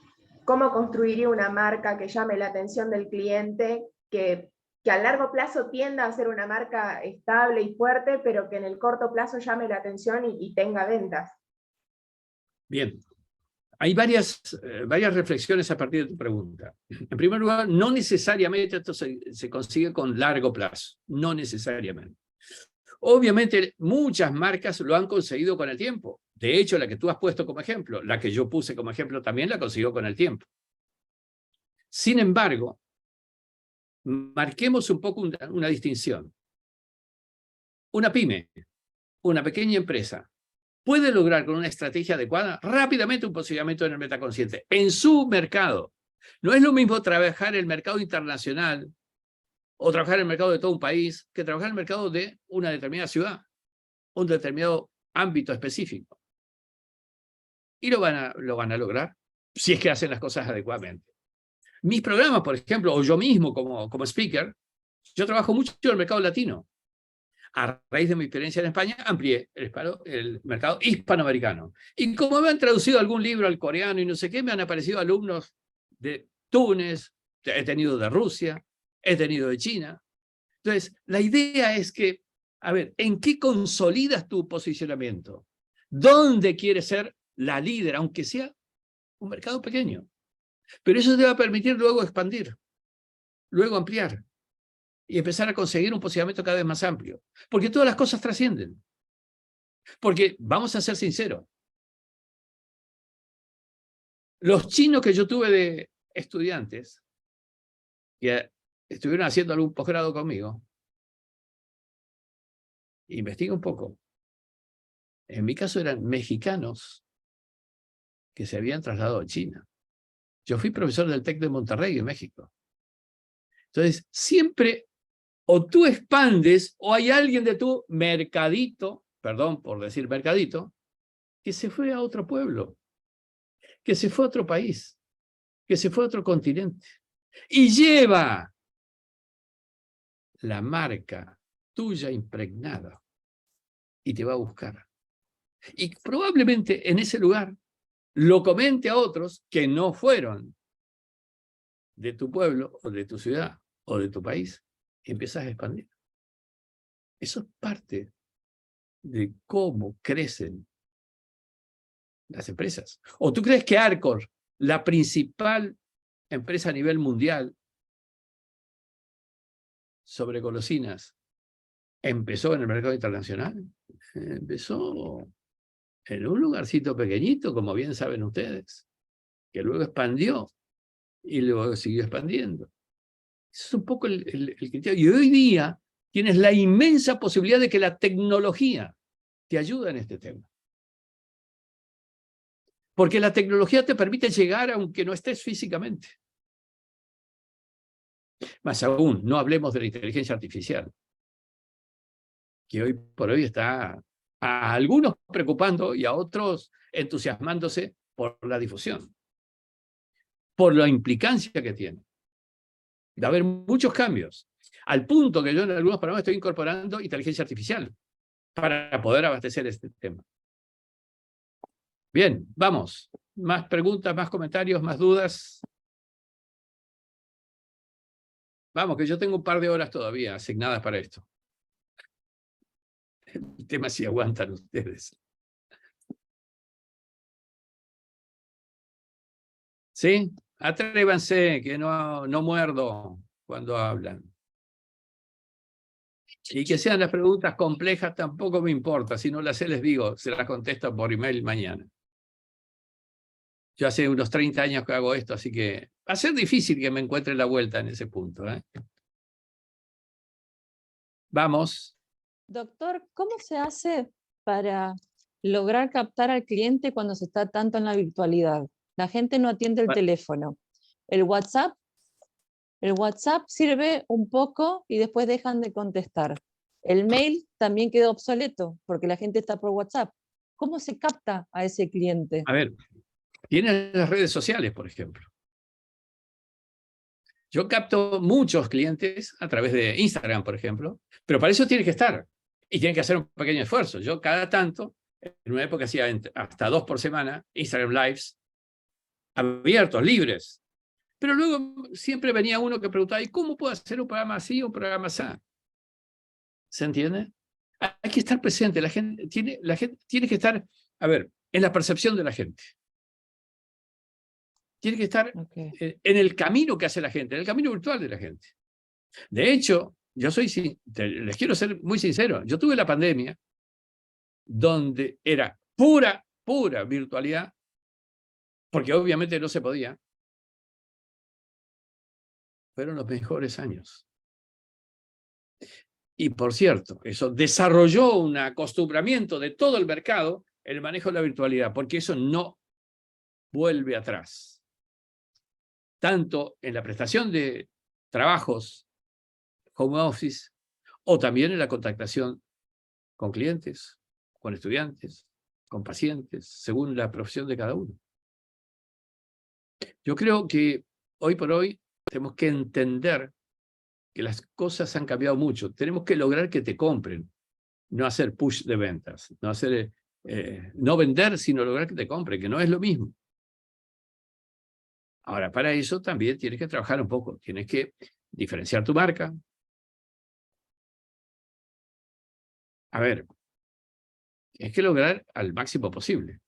¿cómo construiría una marca que llame la atención del cliente, que a largo plazo tienda a ser una marca estable y fuerte, pero que en el corto plazo llame la atención y tenga ventas? Bien. Hay varias reflexiones a partir de tu pregunta. En primer lugar, no necesariamente esto se consigue con largo plazo. No necesariamente. Obviamente, muchas marcas lo han conseguido con el tiempo. De hecho, la que tú has puesto como ejemplo, la que yo puse como ejemplo, también la consiguió con el tiempo. Sin embargo, marquemos un poco una distinción. Una pyme, una pequeña empresa, puede lograr con una estrategia adecuada rápidamente un posicionamiento en el metaconsciente, en su mercado. No es lo mismo trabajar en el mercado internacional o trabajar en el mercado de todo un país que trabajar en el mercado de una determinada ciudad, un determinado ámbito específico. Y lo van a lograr si es que hacen las cosas adecuadamente. Mis programas, por ejemplo, o yo mismo como speaker, yo trabajo mucho en el mercado latino. A raíz de mi experiencia en España, amplié el mercado hispanoamericano. Y como me han traducido algún libro al coreano y no sé qué, me han aparecido alumnos de Túnez, he tenido de Rusia, he tenido de China. Entonces, la idea es que, a ver, ¿en qué consolidas tu posicionamiento? ¿Dónde quieres ser la líder, aunque sea un mercado pequeño? Pero eso te va a permitir luego expandir, luego ampliar y empezar a conseguir un posicionamiento cada vez más amplio. Porque todas las cosas trascienden. Porque, vamos a ser sinceros, los chinos que yo tuve de estudiantes, que estuvieron haciendo algún posgrado conmigo, investiga un poco. En mi caso eran mexicanos que se habían trasladado a China. Yo fui profesor del TEC de Monterrey, en México. Entonces, siempre o tú expandes o hay alguien de tu mercadito, perdón por decir mercadito, que se fue a otro pueblo, que se fue a otro país, que se fue a otro continente y lleva la marca tuya impregnada y te va a buscar. Y probablemente en ese lugar lo comente a otros que no fueron de tu pueblo o de tu ciudad o de tu país y empiezas a expandir. Eso es parte de cómo crecen las empresas. ¿O tú crees que Arcor, la principal empresa a nivel mundial sobre golosinas, empezó en el mercado internacional? Empezó en un lugarcito pequeñito, como bien saben ustedes, que luego expandió y luego siguió expandiendo. Eso es un poco el criterio. Y hoy día tienes la inmensa posibilidad de que la tecnología te ayude en este tema. Porque la tecnología te permite llegar aunque no estés físicamente. Más aún, no hablemos de la inteligencia artificial, que hoy por hoy está a algunos preocupando y a otros entusiasmándose por la difusión, por la implicancia que tiene. De haber muchos cambios, al punto que yo en algunos programas estoy incorporando inteligencia artificial para poder abastecer este tema. Bien, vamos. Más preguntas, más comentarios, más dudas. Vamos, que yo tengo un par de horas todavía asignadas para esto. El tema si aguantan ustedes. ¿Sí? Atrévanse, que no muerdo cuando hablan. Y que sean las preguntas complejas tampoco me importa. Si no las sé, les digo, se las contesto por email mañana. Yo hace unos 30 años que hago esto, así que va a ser difícil que me encuentre la vuelta en ese punto, ¿eh? Vamos. Doctor, ¿cómo se hace para lograr captar al cliente cuando se está tanto en la virtualidad? La gente no atiende el teléfono. El WhatsApp sirve un poco y después dejan de contestar. El mail también quedó obsoleto porque la gente está por WhatsApp. ¿Cómo se capta a ese cliente? A ver, tienes las redes sociales, por ejemplo. Yo capto muchos clientes a través de Instagram, por ejemplo, pero para eso tiene que estar y tiene que hacer un pequeño esfuerzo. Yo cada tanto, en una época hacía hasta 2 por semana, Instagram Lives, abiertos, libres. Pero luego siempre venía uno que preguntaba, ¿y cómo puedo hacer un programa así o un programa así? ¿Se entiende? Hay que estar presente. La gente tiene que estar, a ver, en la percepción de la gente. Tiene que estar en el camino que hace la gente, en el camino virtual de la gente. De hecho, les quiero ser muy sincero, yo tuve la pandemia donde era pura virtualidad, porque obviamente no se podía. fueron los mejores años. Y por cierto, eso desarrolló un acostumbramiento de todo el mercado en el manejo de la virtualidad, porque eso no vuelve atrás. Tanto en la prestación de trabajos home office, o también en la contactación con clientes, con estudiantes, con pacientes, según la profesión de cada uno. Yo creo que hoy por hoy tenemos que entender que las cosas han cambiado mucho. Tenemos que lograr que te compren, no hacer push de ventas, no vender, sino lograr que te compren, que no es lo mismo. Ahora, para eso también tienes que trabajar un poco, tienes que diferenciar tu marca. A ver, tienes que lograr al máximo posible.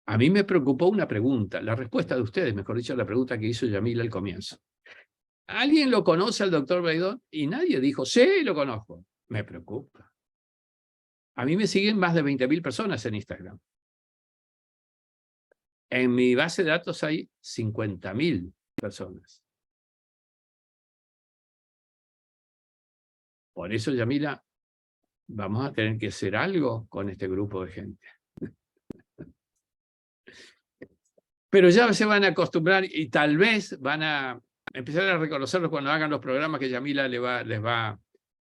A mí me preocupó una pregunta, la respuesta de ustedes, mejor dicho, la pregunta que hizo Yamila al comienzo. ¿Alguien lo conoce al doctor Baidón? Y nadie dijo, sí, lo conozco. Me preocupa. A mí me siguen más de 20.000 personas en Instagram. En mi base de datos hay 50.000 personas. Por eso, Yamila, vamos a tener que hacer algo con este grupo de gente. Pero ya se van a acostumbrar y tal vez van a empezar a reconocerlos cuando hagan los programas que Yamila les va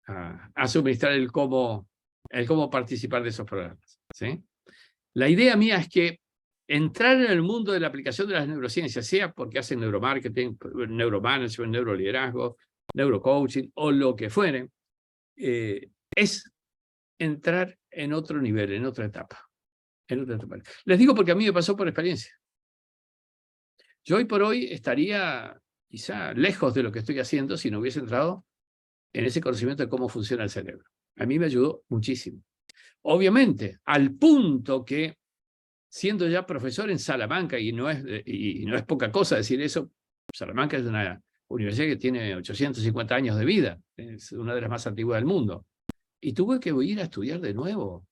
a suministrar el cómo participar de esos programas, ¿sí? La idea mía es que entrar en el mundo de la aplicación de las neurociencias, sea porque hacen neuromarketing, neuromanagement, neuroliderazgo, neurocoaching o lo que fuere, es entrar en otro nivel, en otra etapa. Les digo porque a mí me pasó por experiencia. Yo hoy por hoy estaría quizá lejos de lo que estoy haciendo si no hubiese entrado en ese conocimiento de cómo funciona el cerebro. A mí me ayudó muchísimo. Obviamente, al punto que, siendo ya profesor en Salamanca, y no es poca cosa decir eso, Salamanca es una universidad que tiene 850 años de vida, es una de las más antiguas del mundo, y tuve que ir a estudiar de nuevo.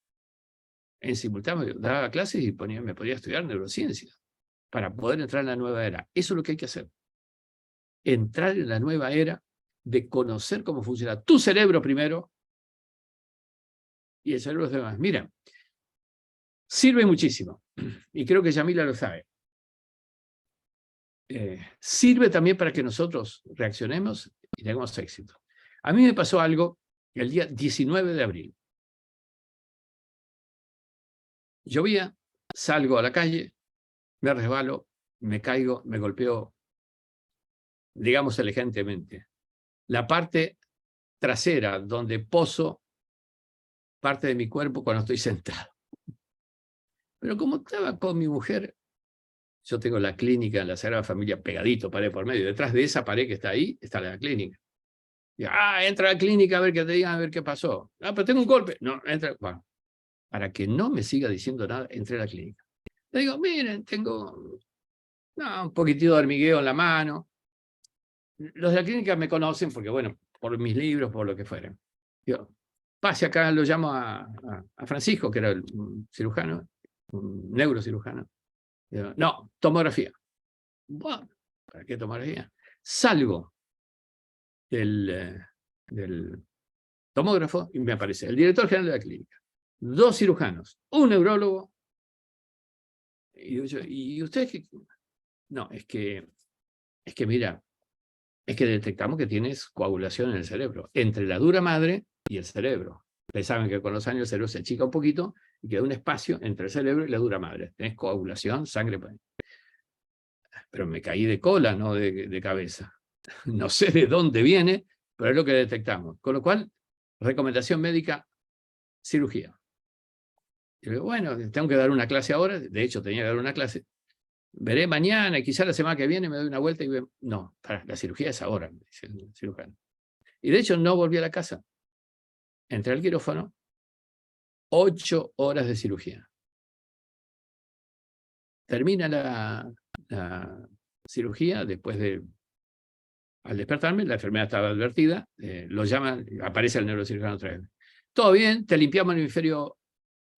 En simultáneo daba clases y me podía estudiar neurociencia para poder entrar en la nueva era. Eso es lo que hay que hacer. Entrar en la nueva era de conocer cómo funciona tu cerebro primero y el cerebro de los demás. Mira, sirve muchísimo, y creo que Yamila lo sabe. Sirve también para que nosotros reaccionemos y tengamos éxito. A mí me pasó algo el día 19 de abril. Llovía, salgo a la calle, me resbalo, me caigo, me golpeo, digamos elegantemente, la parte trasera donde poso parte de mi cuerpo cuando estoy sentado. Pero como estaba con mi mujer, yo tengo la clínica en la Sagrada Familia pegadito, pared por medio. Detrás de esa pared que está ahí, está la clínica. Y, entra a la clínica a ver que te digan, a ver qué pasó. Pero tengo un golpe. No, entra. Bueno, para que no me siga diciendo nada, entré a la clínica. Le digo, miren, tengo un poquitito de hormigueo en la mano. Los de la clínica me conocen porque, bueno, por mis libros, por lo que fuera. Digo, pase acá, lo llamo a Francisco, que era el cirujano, un neurocirujano. Digo, no, tomografía. Bueno, ¿para qué tomografía? Salgo del tomógrafo y me aparece el director general de la clínica, 2 cirujanos, un neurólogo. Y yo, ¿y usted qué? No, es que mira, es que detectamos que tienes coagulación en el cerebro, entre la dura madre y el cerebro. Ustedes saben que con los años el cerebro se achica un poquito y queda un espacio entre el cerebro y la dura madre. Tenés coagulación, sangre. Pero me caí de cola, no de cabeza. No sé de dónde viene, pero es lo que detectamos. Con lo cual, recomendación médica, cirugía. Y digo, bueno, tengo que dar una clase ahora. De hecho, tenía que dar una clase. Veré mañana, y quizá la semana que viene me doy una vuelta y veo. No, la cirugía es ahora, me dice el cirujano. Y de hecho no volví a la casa. Entré al quirófano, 8 horas de cirugía. Termina la cirugía, después de... Al despertarme, la enfermedad estaba advertida, lo llaman, aparece el neurocirujano otra vez. Todo bien, te limpiamos el hemisferio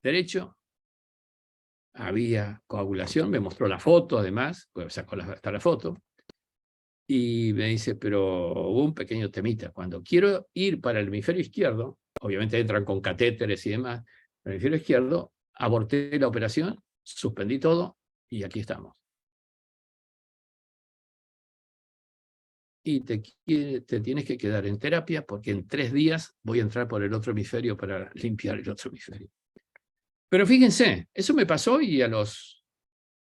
derecho, había coagulación, me mostró la foto además, pues sacó hasta la foto, y me dice, pero hubo un pequeño temita. Cuando quiero ir para el hemisferio izquierdo, obviamente entran con catéteres y demás, el hemisferio izquierdo, aborté la operación, suspendí todo, y aquí estamos. Y te tienes que quedar en terapia porque en 3 días voy a entrar por el otro hemisferio para limpiar el otro hemisferio. Pero fíjense, eso me pasó y a los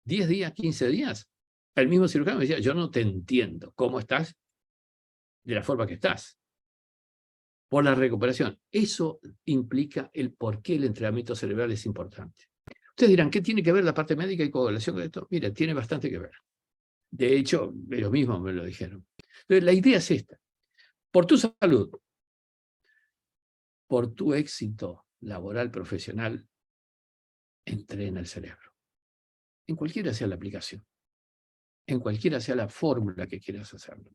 10 días, 15 días, el mismo cirujano me decía, yo no te entiendo cómo estás de la forma que estás. Por la recuperación. Eso implica el por qué el entrenamiento cerebral es importante. Ustedes dirán, ¿qué tiene que ver la parte médica y coagulación con esto? Mira, tiene bastante que ver. De hecho, ellos mismos me lo dijeron. Entonces, la idea es esta. Por tu salud, por tu éxito laboral, profesional, entrena el cerebro. En cualquiera sea la aplicación. En cualquiera sea la fórmula que quieras hacerlo.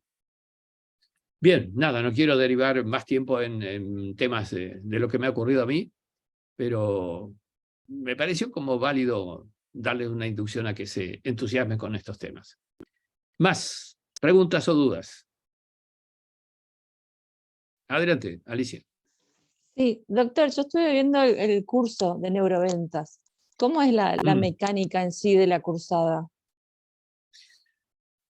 Bien, nada, no quiero derivar más tiempo en temas de lo que me ha ocurrido a mí, pero me pareció como válido darle una inducción a que se entusiasme con estos temas. Más preguntas o dudas. Adelante, Alicia. Sí, doctor, yo estuve viendo el curso de neuroventas. ¿Cómo es la mecánica en sí de la cursada?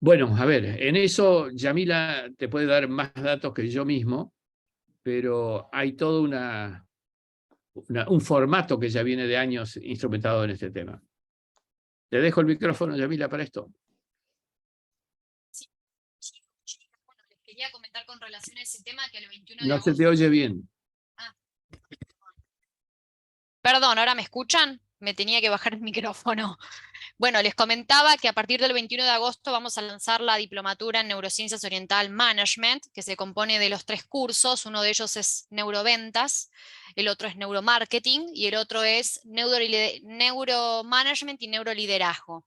Bueno, a ver, en eso Yamila te puede dar más datos que yo mismo, pero hay todo un formato que ya viene de años instrumentado en este tema. Te dejo el micrófono, Yamila, para esto. Sí, bueno, les quería comentar con relación a ese tema que el 21 de No agosto... se te oye bien. Perdón, ¿ahora me escuchan? Me tenía que bajar el micrófono. Bueno, les comentaba que a partir del 21 de agosto vamos a lanzar la diplomatura en Neurociencias Oriental Management, que se compone de los 3 cursos. Uno de ellos es Neuroventas, el otro es Neuromarketing y el otro es Neuromanagement y Neuroliderazgo.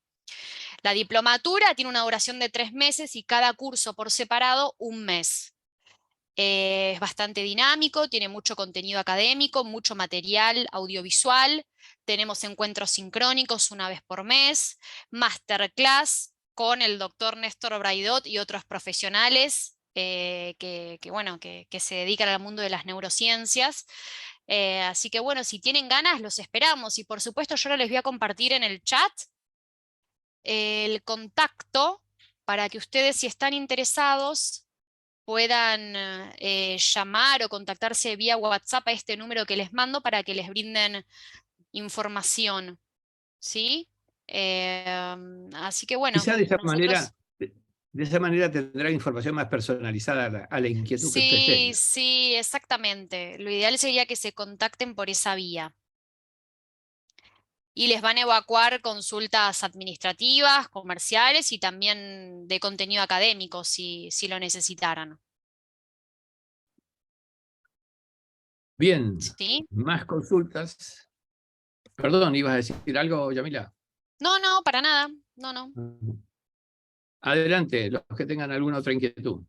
La diplomatura tiene una duración de 3 meses y cada curso por separado 1 mes. Es bastante dinámico, tiene mucho contenido académico, mucho material audiovisual, tenemos encuentros sincrónicos 1 vez por mes, masterclass con el doctor Néstor Braidot y otros profesionales que se dedican al mundo de las neurociencias. Así que bueno, si tienen ganas, los esperamos. Y por supuesto, yo les voy a compartir en el chat el contacto para que ustedes, si están interesados, puedan llamar o contactarse vía WhatsApp a este número que les mando para que les brinden información, ¿sí? Así que bueno, Quizá nosotros... de esa manera tendrá información más personalizada a la inquietud que usted Sí, tenga. sí, exactamente. Lo ideal sería que se contacten por esa vía. Y les van a evacuar consultas administrativas, comerciales y también de contenido académico, si lo necesitaran. Bien, ¿Sí? más consultas. Perdón, ¿ibas a decir algo, Yamila? No, no, para nada. No, no. Adelante, los que tengan alguna otra inquietud.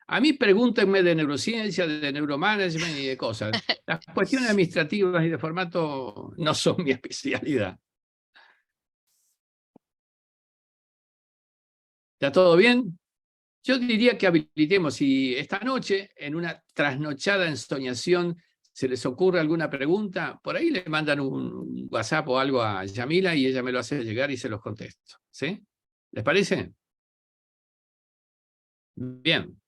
A mí pregúntenme de neurociencia, de neuromanagement y de cosas. Las cuestiones administrativas y de formato no son mi especialidad. ¿Está todo bien? Yo diría que habilitemos, si esta noche, en una trasnochada ensoñación, se les ocurre alguna pregunta, por ahí le mandan un WhatsApp o algo a Yamila y ella me lo hace llegar y se los contesto. ¿Sí? ¿Les parece? Bien.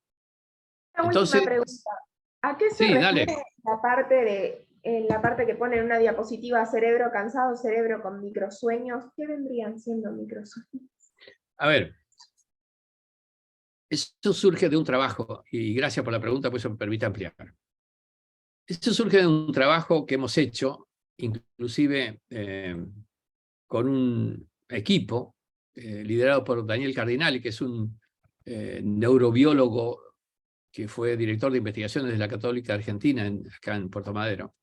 Una Entonces, última pregunta. ¿A qué se sí, refiere dale. en la parte que pone en una diapositiva cerebro cansado, cerebro con microsueños? ¿Qué vendrían siendo microsueños? A ver, esto surge de un trabajo, y gracias por la pregunta, pues eso me permite ampliar. Esto surge de un trabajo que hemos hecho, inclusive con un equipo liderado por Daniel Cardinali, que es un neurobiólogo que fue director de investigaciones de la Católica Argentina, acá en Puerto Madero,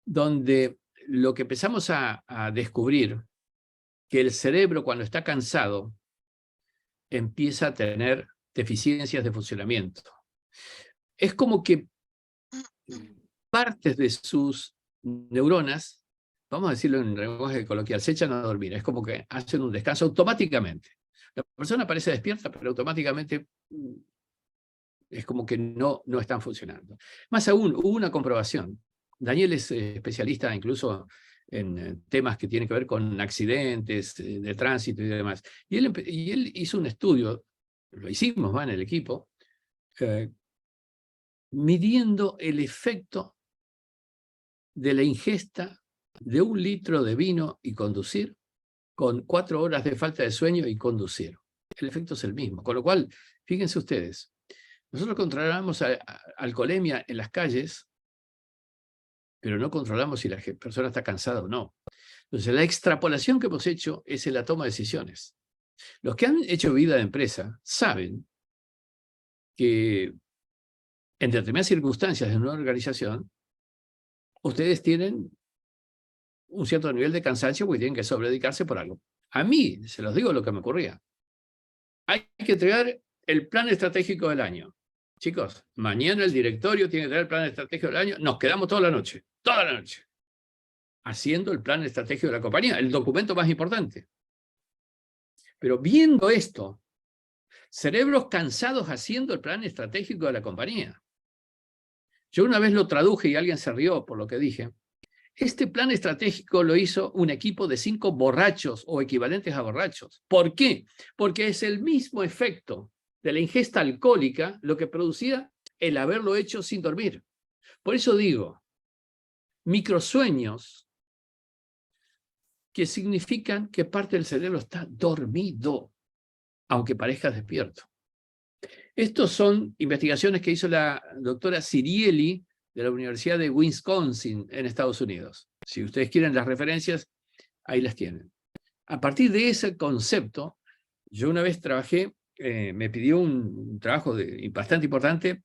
donde lo que empezamos a descubrir, que el cerebro cuando está cansado empieza a tener deficiencias de funcionamiento. Es como que partes de sus neuronas vamos a decirlo en lenguaje coloquial, se echan a dormir. Es como que hacen un descanso automáticamente. La persona parece despierta, pero automáticamente es como que no están funcionando. Más aún, hubo una comprobación. Daniel es especialista incluso en temas que tienen que ver con accidentes de tránsito y demás. Y él hizo un estudio, lo hicimos en el equipo, midiendo el efecto de la ingesta de 1 litro de vino y conducir con 4 horas de falta de sueño y conducir. El efecto es el mismo. Con lo cual, fíjense ustedes, nosotros controlamos alcoholemia en las calles, pero no controlamos si la persona está cansada o no. Entonces, la extrapolación que hemos hecho es en la toma de decisiones. Los que han hecho vida de empresa saben que en determinadas circunstancias de una organización, ustedes tienen un cierto nivel de cansancio porque tienen que sobrededicarse por algo. A mí, se los digo lo que me ocurría. Hay que entregar el plan estratégico del año. Chicos, mañana el directorio tiene que traer el plan estratégico del año. Nos quedamos toda la noche, haciendo el plan estratégico de la compañía, el documento más importante. Pero viendo esto, cerebros cansados haciendo el plan estratégico de la compañía. Yo una vez lo traduje y alguien se rió por lo que dije. Este plan estratégico lo hizo un equipo de 5 borrachos o equivalentes a borrachos. ¿Por qué? Porque es el mismo efecto de la ingesta alcohólica lo que producía el haberlo hecho sin dormir. Por eso digo, microsueños que significan que parte del cerebro está dormido, aunque parezca despierto. Estos son investigaciones que hizo la doctora Cirielli de la Universidad de Wisconsin en Estados Unidos. Si ustedes quieren las referencias, ahí las tienen. A partir de ese concepto, yo una vez trabajé, me pidió un trabajo bastante importante,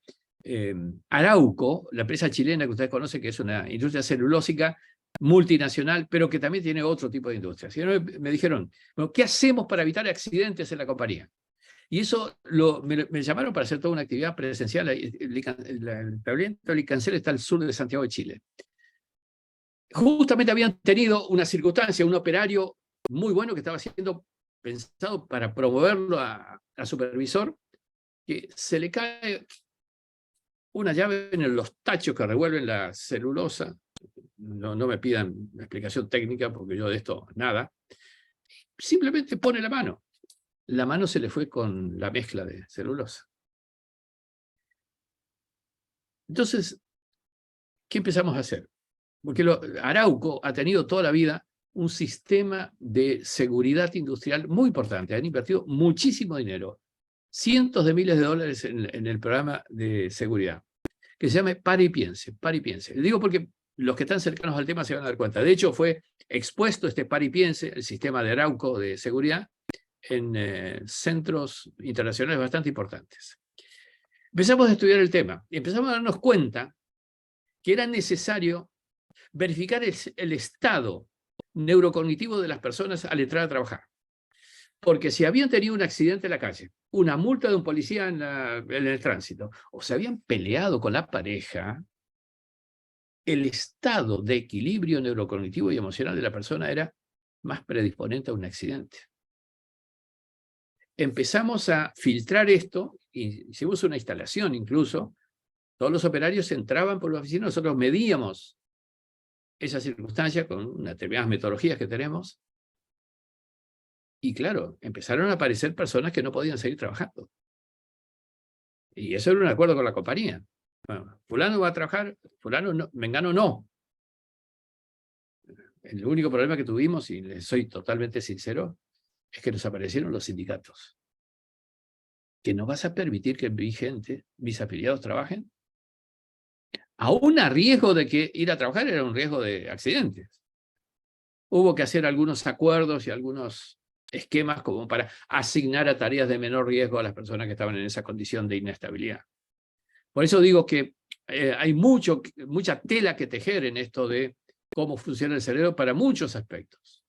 Arauco, la empresa chilena que ustedes conocen, que es una industria celulósica multinacional, pero que también tiene otro tipo de industrias. Y me dijeron, bueno, ¿qué hacemos para evitar accidentes en la compañía? Y eso me llamaron para hacer toda una actividad presencial. El establecimiento de Licancel está al sur de Santiago de Chile. Justamente habían tenido una circunstancia, un operario muy bueno que estaba siendo pensado para promoverlo a supervisor, que se le cae una llave en los tachos que revuelven la celulosa. No me pidan una explicación técnica porque yo de esto nada. Simplemente pone la mano. La mano se le fue con la mezcla de celulosa. Entonces, ¿qué empezamos a hacer? Porque Arauco ha tenido toda la vida un sistema de seguridad industrial muy importante. Han invertido muchísimo dinero, cientos de miles de dólares en el programa de seguridad, que se llama Pare y Piense, Pare y Piense. Le digo porque los que están cercanos al tema se van a dar cuenta. De hecho, fue expuesto este Pare y Piense, el sistema de Arauco de seguridad, en centros internacionales bastante importantes. Empezamos a estudiar el tema y empezamos a darnos cuenta que era necesario verificar el estado neurocognitivo de las personas al entrar a trabajar. Porque si habían tenido un accidente en la calle, una multa de un policía en el tránsito, o se habían peleado con la pareja, el estado de equilibrio neurocognitivo y emocional de la persona era más predisponente a un accidente. Empezamos a filtrar esto, y hicimos una instalación incluso, todos los operarios entraban por la oficina, nosotros medíamos esa circunstancia con unas determinadas metodologías que tenemos, y claro, empezaron a aparecer personas que no podían seguir trabajando. Y eso era un acuerdo con la compañía. Bueno, fulano va a trabajar, fulano no, mengano no. El único problema que tuvimos, y les soy totalmente sincero, es que nos aparecieron los sindicatos. ¿Que no vas a permitir que mi gente, mis afiliados trabajen? Aún a riesgo de que ir a trabajar era un riesgo de accidentes. Hubo que hacer algunos acuerdos y algunos esquemas como para asignar a tareas de menor riesgo a las personas que estaban en esa condición de inestabilidad. Por eso digo que hay mucha tela que tejer en esto de cómo funciona el cerebro para muchos aspectos.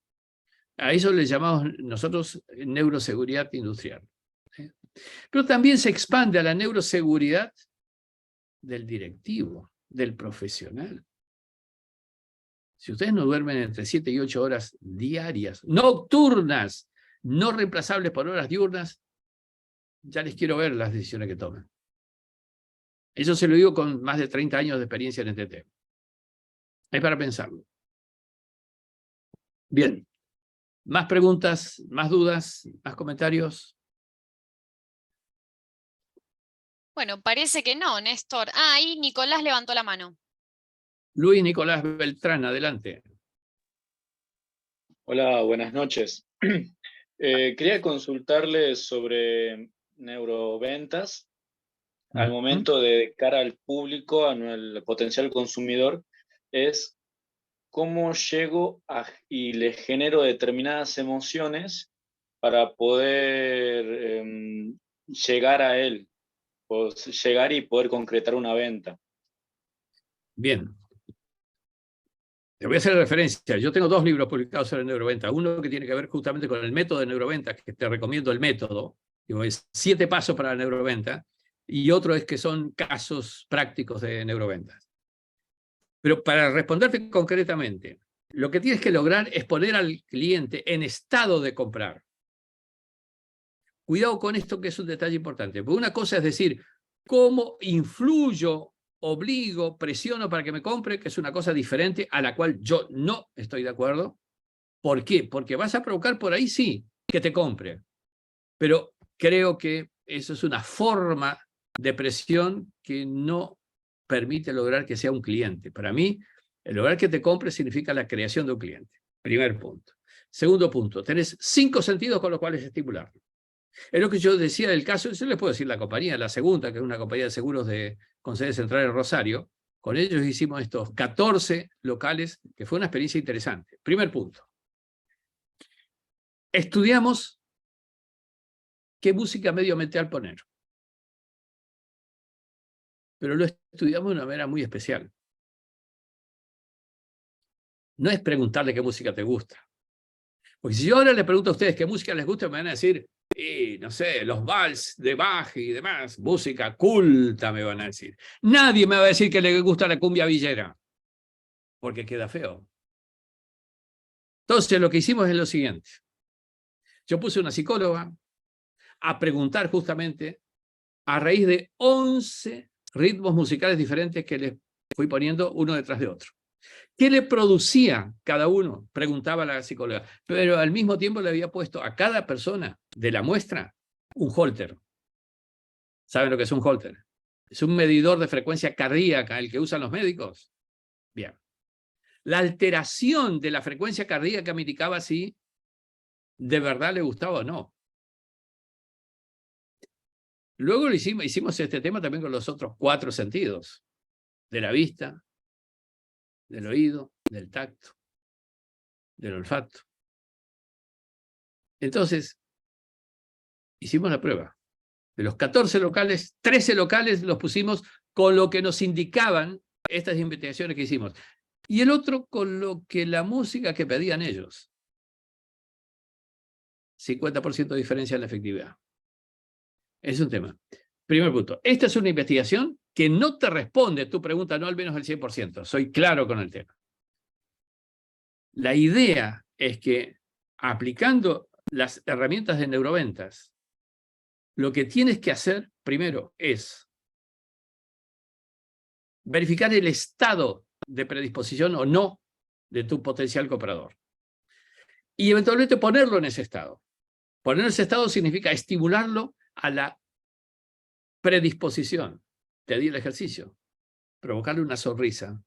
A eso le llamamos nosotros neuroseguridad industrial. ¿Sí? Pero también se expande a la neuroseguridad del directivo, del profesional. Si ustedes no duermen entre 7 y 8 horas diarias, nocturnas, no reemplazables por horas diurnas, ya les quiero ver las decisiones que tomen. Eso se lo digo con más de 30 años de experiencia en este tema. Es para pensarlo. Bien. ¿Más preguntas, más dudas, más comentarios? Bueno, parece que no, Néstor. Ah, ahí Nicolás levantó la mano. Luis Nicolás Beltrán, adelante. Hola, buenas noches. Quería consultarle sobre neuroventas al momento de cara al público, al potencial consumidor, es cómo llego y le genero determinadas emociones para poder llegar a él, llegar y poder concretar una venta. Bien. Te voy a hacer referencia. Yo tengo 2 libros publicados sobre neuroventa. Uno que tiene que ver justamente con el método de neuroventa, que te recomiendo el método. Digo, es 7 pasos para la neuroventa. Y otro es que son casos prácticos de neuroventa. Pero para responderte concretamente, lo que tienes que lograr es poner al cliente en estado de comprar. Cuidado con esto, que es un detalle importante. Porque una cosa es decir, ¿cómo influyo, obligo, presiono para que me compre? Que es una cosa diferente a la cual yo no estoy de acuerdo. ¿Por qué? Porque vas a provocar por ahí, sí, que te compre. Pero creo que eso es una forma de presión que no permite lograr que sea un cliente. Para mí, el lograr que te compre significa la creación de un cliente. Primer punto. Segundo punto, tenés 5 sentidos con los cuales estimularlo. Es lo que yo decía del caso, yo les puedo decir la compañía, la segunda, que es una compañía de seguros con sede central en Rosario. Con ellos hicimos estos 14 locales, que fue una experiencia interesante. Primer punto. Estudiamos qué música medioambiental poner. Pero lo estudiamos de una manera muy especial. No es preguntarle qué música te gusta. Porque si yo ahora le pregunto a ustedes qué música les gusta, me van a decir, no sé, los vals de Bach y demás, música culta, me van a decir. Nadie me va a decir que le gusta la cumbia villera, porque queda feo. Entonces, lo que hicimos es lo siguiente. Yo puse una psicóloga a preguntar justamente a raíz de 11 ritmos musicales diferentes que les fui poniendo uno detrás de otro. ¿Qué le producía cada uno? Preguntaba la psicóloga. Pero al mismo tiempo le había puesto a cada persona de la muestra un holter. ¿Saben lo que es un holter? Es un medidor de frecuencia cardíaca, el que usan los médicos. Bien. La alteración de la frecuencia cardíaca me indicaba si de verdad le gustaba o no. Luego hicimos este tema también con los otros 4 sentidos. De la vista, del oído, del tacto, del olfato. Entonces, hicimos la prueba. De los 14 locales, 13 locales los pusimos con lo que nos indicaban estas investigaciones que hicimos. Y el otro con lo que la música que pedían ellos. 50% de diferencia en la efectividad. Es un tema. Primer punto. Esta es una investigación que no te responde tu pregunta, no al menos el 100%. Soy claro con el tema. La idea es que aplicando las herramientas de neuroventas, lo que tienes que hacer primero es verificar el estado de predisposición o no de tu potencial comprador. Y eventualmente ponerlo en ese estado. Ponerlo en ese estado significa estimularlo a la predisposición. Te di el ejercicio. Provocarle una sonrisa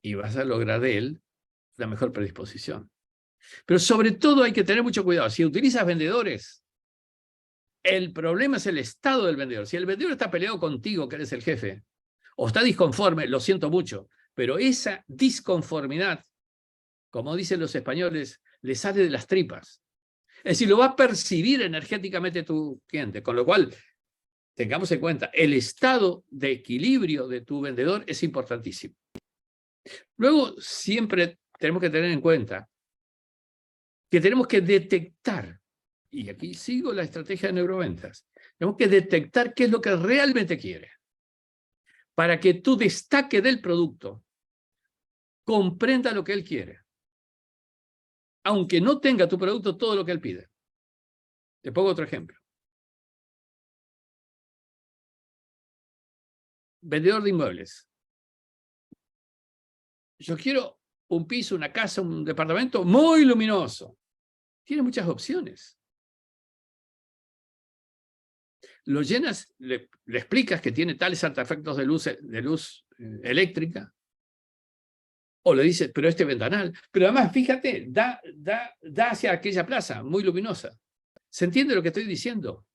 y vas a lograr de él la mejor predisposición. Pero sobre todo hay que tener mucho cuidado. Si utilizas vendedores, el problema es el estado del vendedor. Si el vendedor está peleado contigo, que eres el jefe, o está disconforme, lo siento mucho, pero esa disconformidad, como dicen los españoles, le sale de las tripas. Es decir, lo va a percibir energéticamente tu cliente, con lo cual tengamos en cuenta, el estado de equilibrio de tu vendedor es importantísimo. Luego, siempre tenemos que tener en cuenta que tenemos que detectar, y aquí sigo la estrategia de neuroventas, tenemos que detectar qué es lo que realmente quiere, para que tu destaque del producto comprenda lo que él quiere, aunque no tenga tu producto todo lo que él pide. Te pongo otro ejemplo. Vendedor de inmuebles. Yo quiero un piso, una casa, un departamento muy luminoso. Tiene muchas opciones. Lo llenas, le explicas que tiene tales artefactos de luz eléctrica, o le dices, pero este ventanal, pero además, fíjate, da hacia aquella plaza muy luminosa. ¿Se entiende lo que estoy diciendo?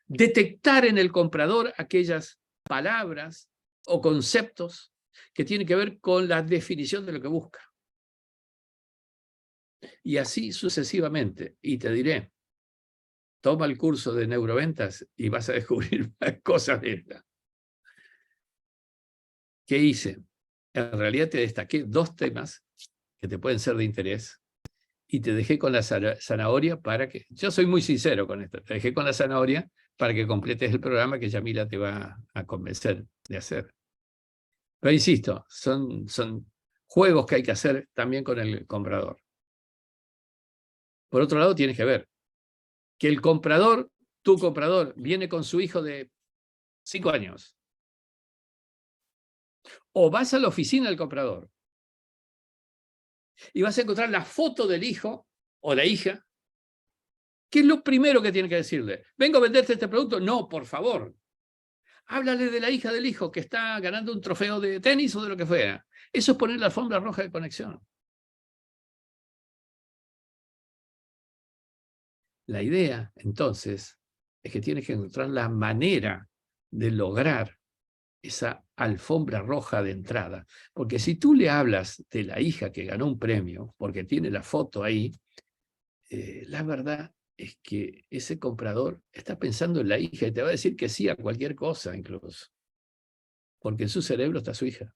Detectar en el comprador aquellas palabras o conceptos que tienen que ver con la definición de lo que busca. Y así sucesivamente. Y te diré, toma el curso de neuroventas y vas a descubrir más cosas de estas. ¿Qué hice? En realidad te destaqué 2 temas que te pueden ser de interés y te dejé con la zanahoria para que... Yo soy muy sincero con esto. Te dejé con la zanahoria para que completes el programa que Yamila te va a convencer de hacer. Pero insisto, son juegos que hay que hacer también con el comprador. Por otro lado, tienes que ver que el comprador, tu comprador, viene con su hijo de 5 años. O vas a la oficina del comprador y vas a encontrar la foto del hijo o la hija. ¿Qué es lo primero que tiene que decirle? ¿Vengo a venderte este producto? No, por favor. Háblale de la hija del hijo que está ganando un trofeo de tenis o de lo que fuera. Eso es poner la alfombra roja de conexión. La idea, entonces, es que tienes que encontrar la manera de lograr esa alfombra roja de entrada. Porque si tú le hablas de la hija que ganó un premio, porque tiene la foto ahí, la verdad es que ese comprador está pensando en la hija y te va a decir que sí a cualquier cosa incluso. Porque en su cerebro está su hija.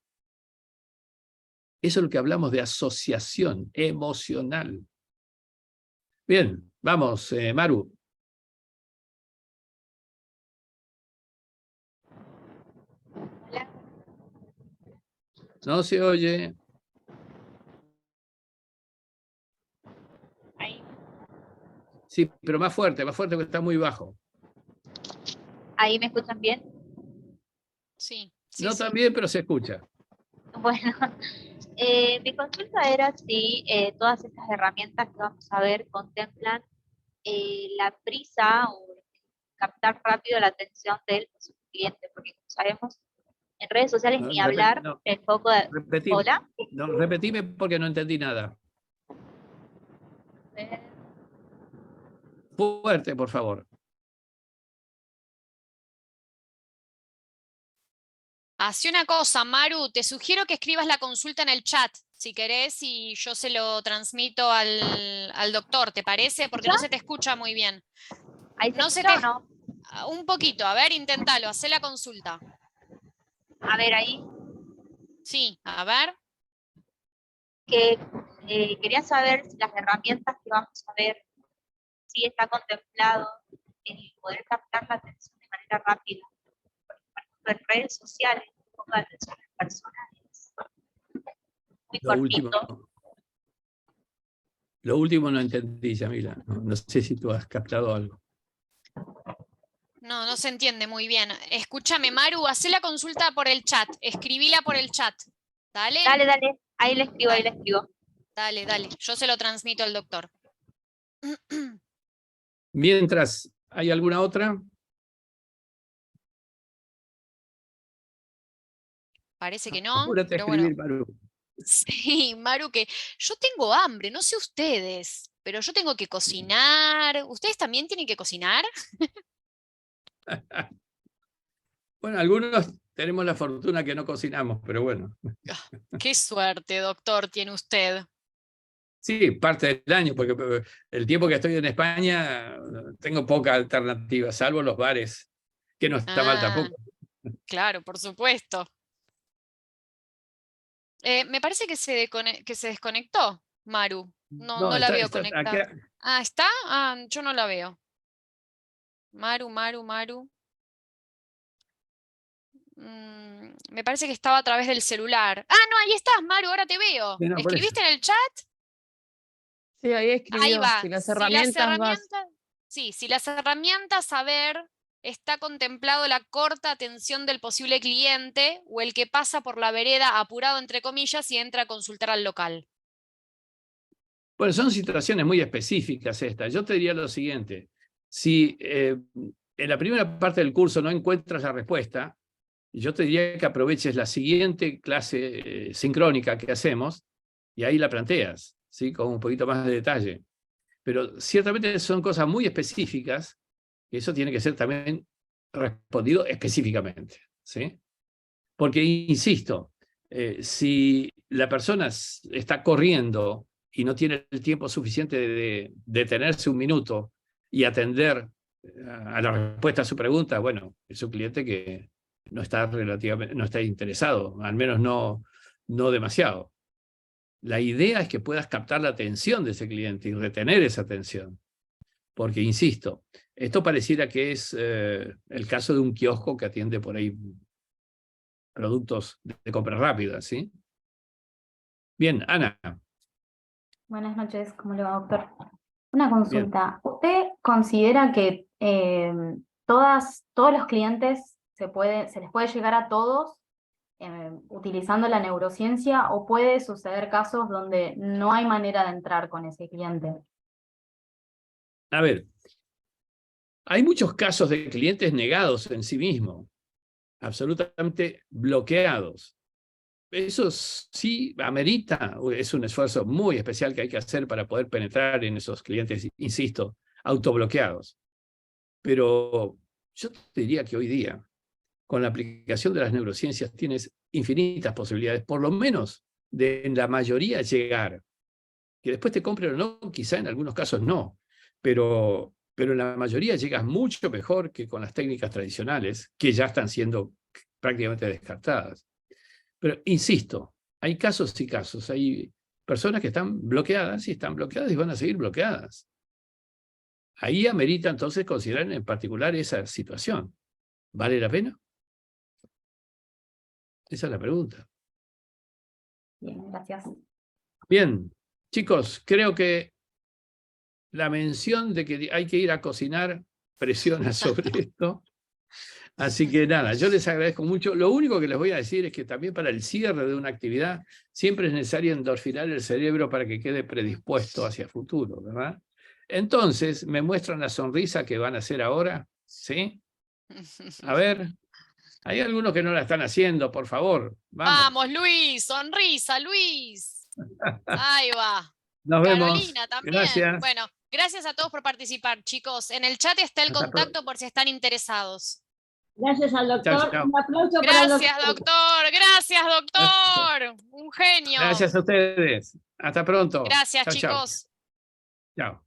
Eso es lo que hablamos de asociación emocional. Bien, vamos, Maru. No se oye. Ahí, Sí, pero más fuerte, porque está muy bajo. ahí me escuchan bien. Sí, sí, No sí. tan bien, pero se escucha. Bueno, mi consulta era si todas estas herramientas que vamos a ver contemplan la prisa o captar rápido la atención del cliente, porque como sabemos, en redes sociales No, ni hablar, no, el foco de... repetime, ¿Hola? no, repetime porque no entendí nada. Fuerte, por favor. Hace una cosa, Maru, te sugiero que escribas la consulta en el chat, si querés, y yo se lo transmito al doctor, ¿te parece? Porque no se te escucha muy bien. ¿Ahí se No se escucha te... o no? Un poquito, a ver, inténtalo, hacé la consulta. A ver, ahí, Sí, a ver. que quería saber si las herramientas que vamos a ver, si está contemplado el poder captar la atención de manera rápida. Por ejemplo, en redes sociales, ponga atención en personas muy cortito. Lo último no entendí, Yamila. No sé si tú has captado algo. No, no se entiende muy bien. Escúchame, Maru, hacé la consulta por el chat, escribíla por el chat. ¿Dale? Dale, dale, ahí le escribo, ahí le escribo. Dale, dale, yo se lo transmito al doctor. Mientras, ¿hay alguna otra? Parece que no, Apúrate a pero bueno. escribir, Maru. Sí, Maru, que yo tengo hambre, no sé ustedes, pero yo tengo que cocinar. ¿Ustedes también tienen que cocinar? Bueno, algunos tenemos la fortuna que no cocinamos, pero bueno. Qué suerte, doctor, tiene usted. Sí, parte del año, porque el tiempo que estoy en España tengo poca alternativa, salvo los bares, que no está mal Ah, tampoco. claro, por supuesto. Me parece que que se desconectó, Maru. No, No, no la veo está conectada. Ah, ¿está? Ah, yo no la veo. Maru. Me parece que estaba a través del celular. Ah, no, ahí estás, Maru, ahora te veo. Sí, no, por eso. ¿Escribiste en el chat? Sí, ahí Ahí escribió, va. si las Si las herramientas vas. herramientas, sí, si las herramientas a ver, está contemplado la corta atención del posible cliente o el que pasa por la vereda apurado, entre comillas, y entra a consultar al local. Bueno, son situaciones muy específicas estas. Yo te diría lo siguiente. Si en la primera parte del curso no encuentras la respuesta, yo te diría que aproveches la siguiente clase sincrónica que hacemos y ahí la planteas, ¿sí? Con un poquito más de detalle. Pero ciertamente son cosas muy específicas y eso tiene que ser también respondido específicamente, ¿sí? Porque, insisto, si la persona está corriendo y no tiene el tiempo suficiente de detenerse un minuto y atender a la respuesta a su pregunta, bueno, es un cliente que no está relativamente, no está interesado, al menos no demasiado. La idea es que puedas captar la atención de ese cliente y retener esa atención. Porque, insisto, esto pareciera que es el caso de un kiosco que atiende por ahí productos de compra rápida, ¿sí? Bien, Ana. Buenas noches, ¿cómo le va, doctor? Una consulta. ¿Usted considera que todos los clientes se les puede llegar a todos utilizando la neurociencia o puede suceder casos donde no hay manera de entrar con ese cliente? A ver, hay muchos casos de clientes negados en sí mismos, absolutamente bloqueados. Eso sí amerita, es un esfuerzo muy especial que hay que hacer para poder penetrar en esos clientes, insisto, autobloqueados. Pero yo te diría que hoy día, con la aplicación de las neurociencias, tienes infinitas posibilidades, por lo menos de en la mayoría llegar. Que después te compren o no, quizá en algunos casos no, pero en la mayoría llegas mucho mejor que con las técnicas tradicionales, que ya están siendo prácticamente descartadas. Pero insisto, hay casos y casos, hay personas que están bloqueadas y van a seguir bloqueadas. Ahí amerita entonces considerar en particular esa situación. ¿Vale la pena? Esa es la pregunta. Bien, gracias. Bien, chicos, creo que la mención de que hay que ir a cocinar presiona sobre esto. Así que nada, yo les agradezco mucho. Lo único que les voy a decir es que también para el cierre de una actividad siempre es necesario endorfinar el cerebro para que quede predispuesto hacia el futuro, ¿verdad? Entonces, me muestran la sonrisa que van a hacer ahora, ¿sí? A ver, hay algunos que no la están haciendo, por favor. Vamos, Luis, sonrisa, Luis. Ahí va. Nos vemos. Carolina también. Gracias. Bueno, gracias a todos por participar, chicos. En el chat está el Hasta contacto por si están interesados. Gracias al doctor. Chao, chao. Un aplauso para el Gracias, doctor. Gracias, doctor. Un genio. Gracias a ustedes. Hasta pronto. Gracias, Chao, chao. chicos. Chao.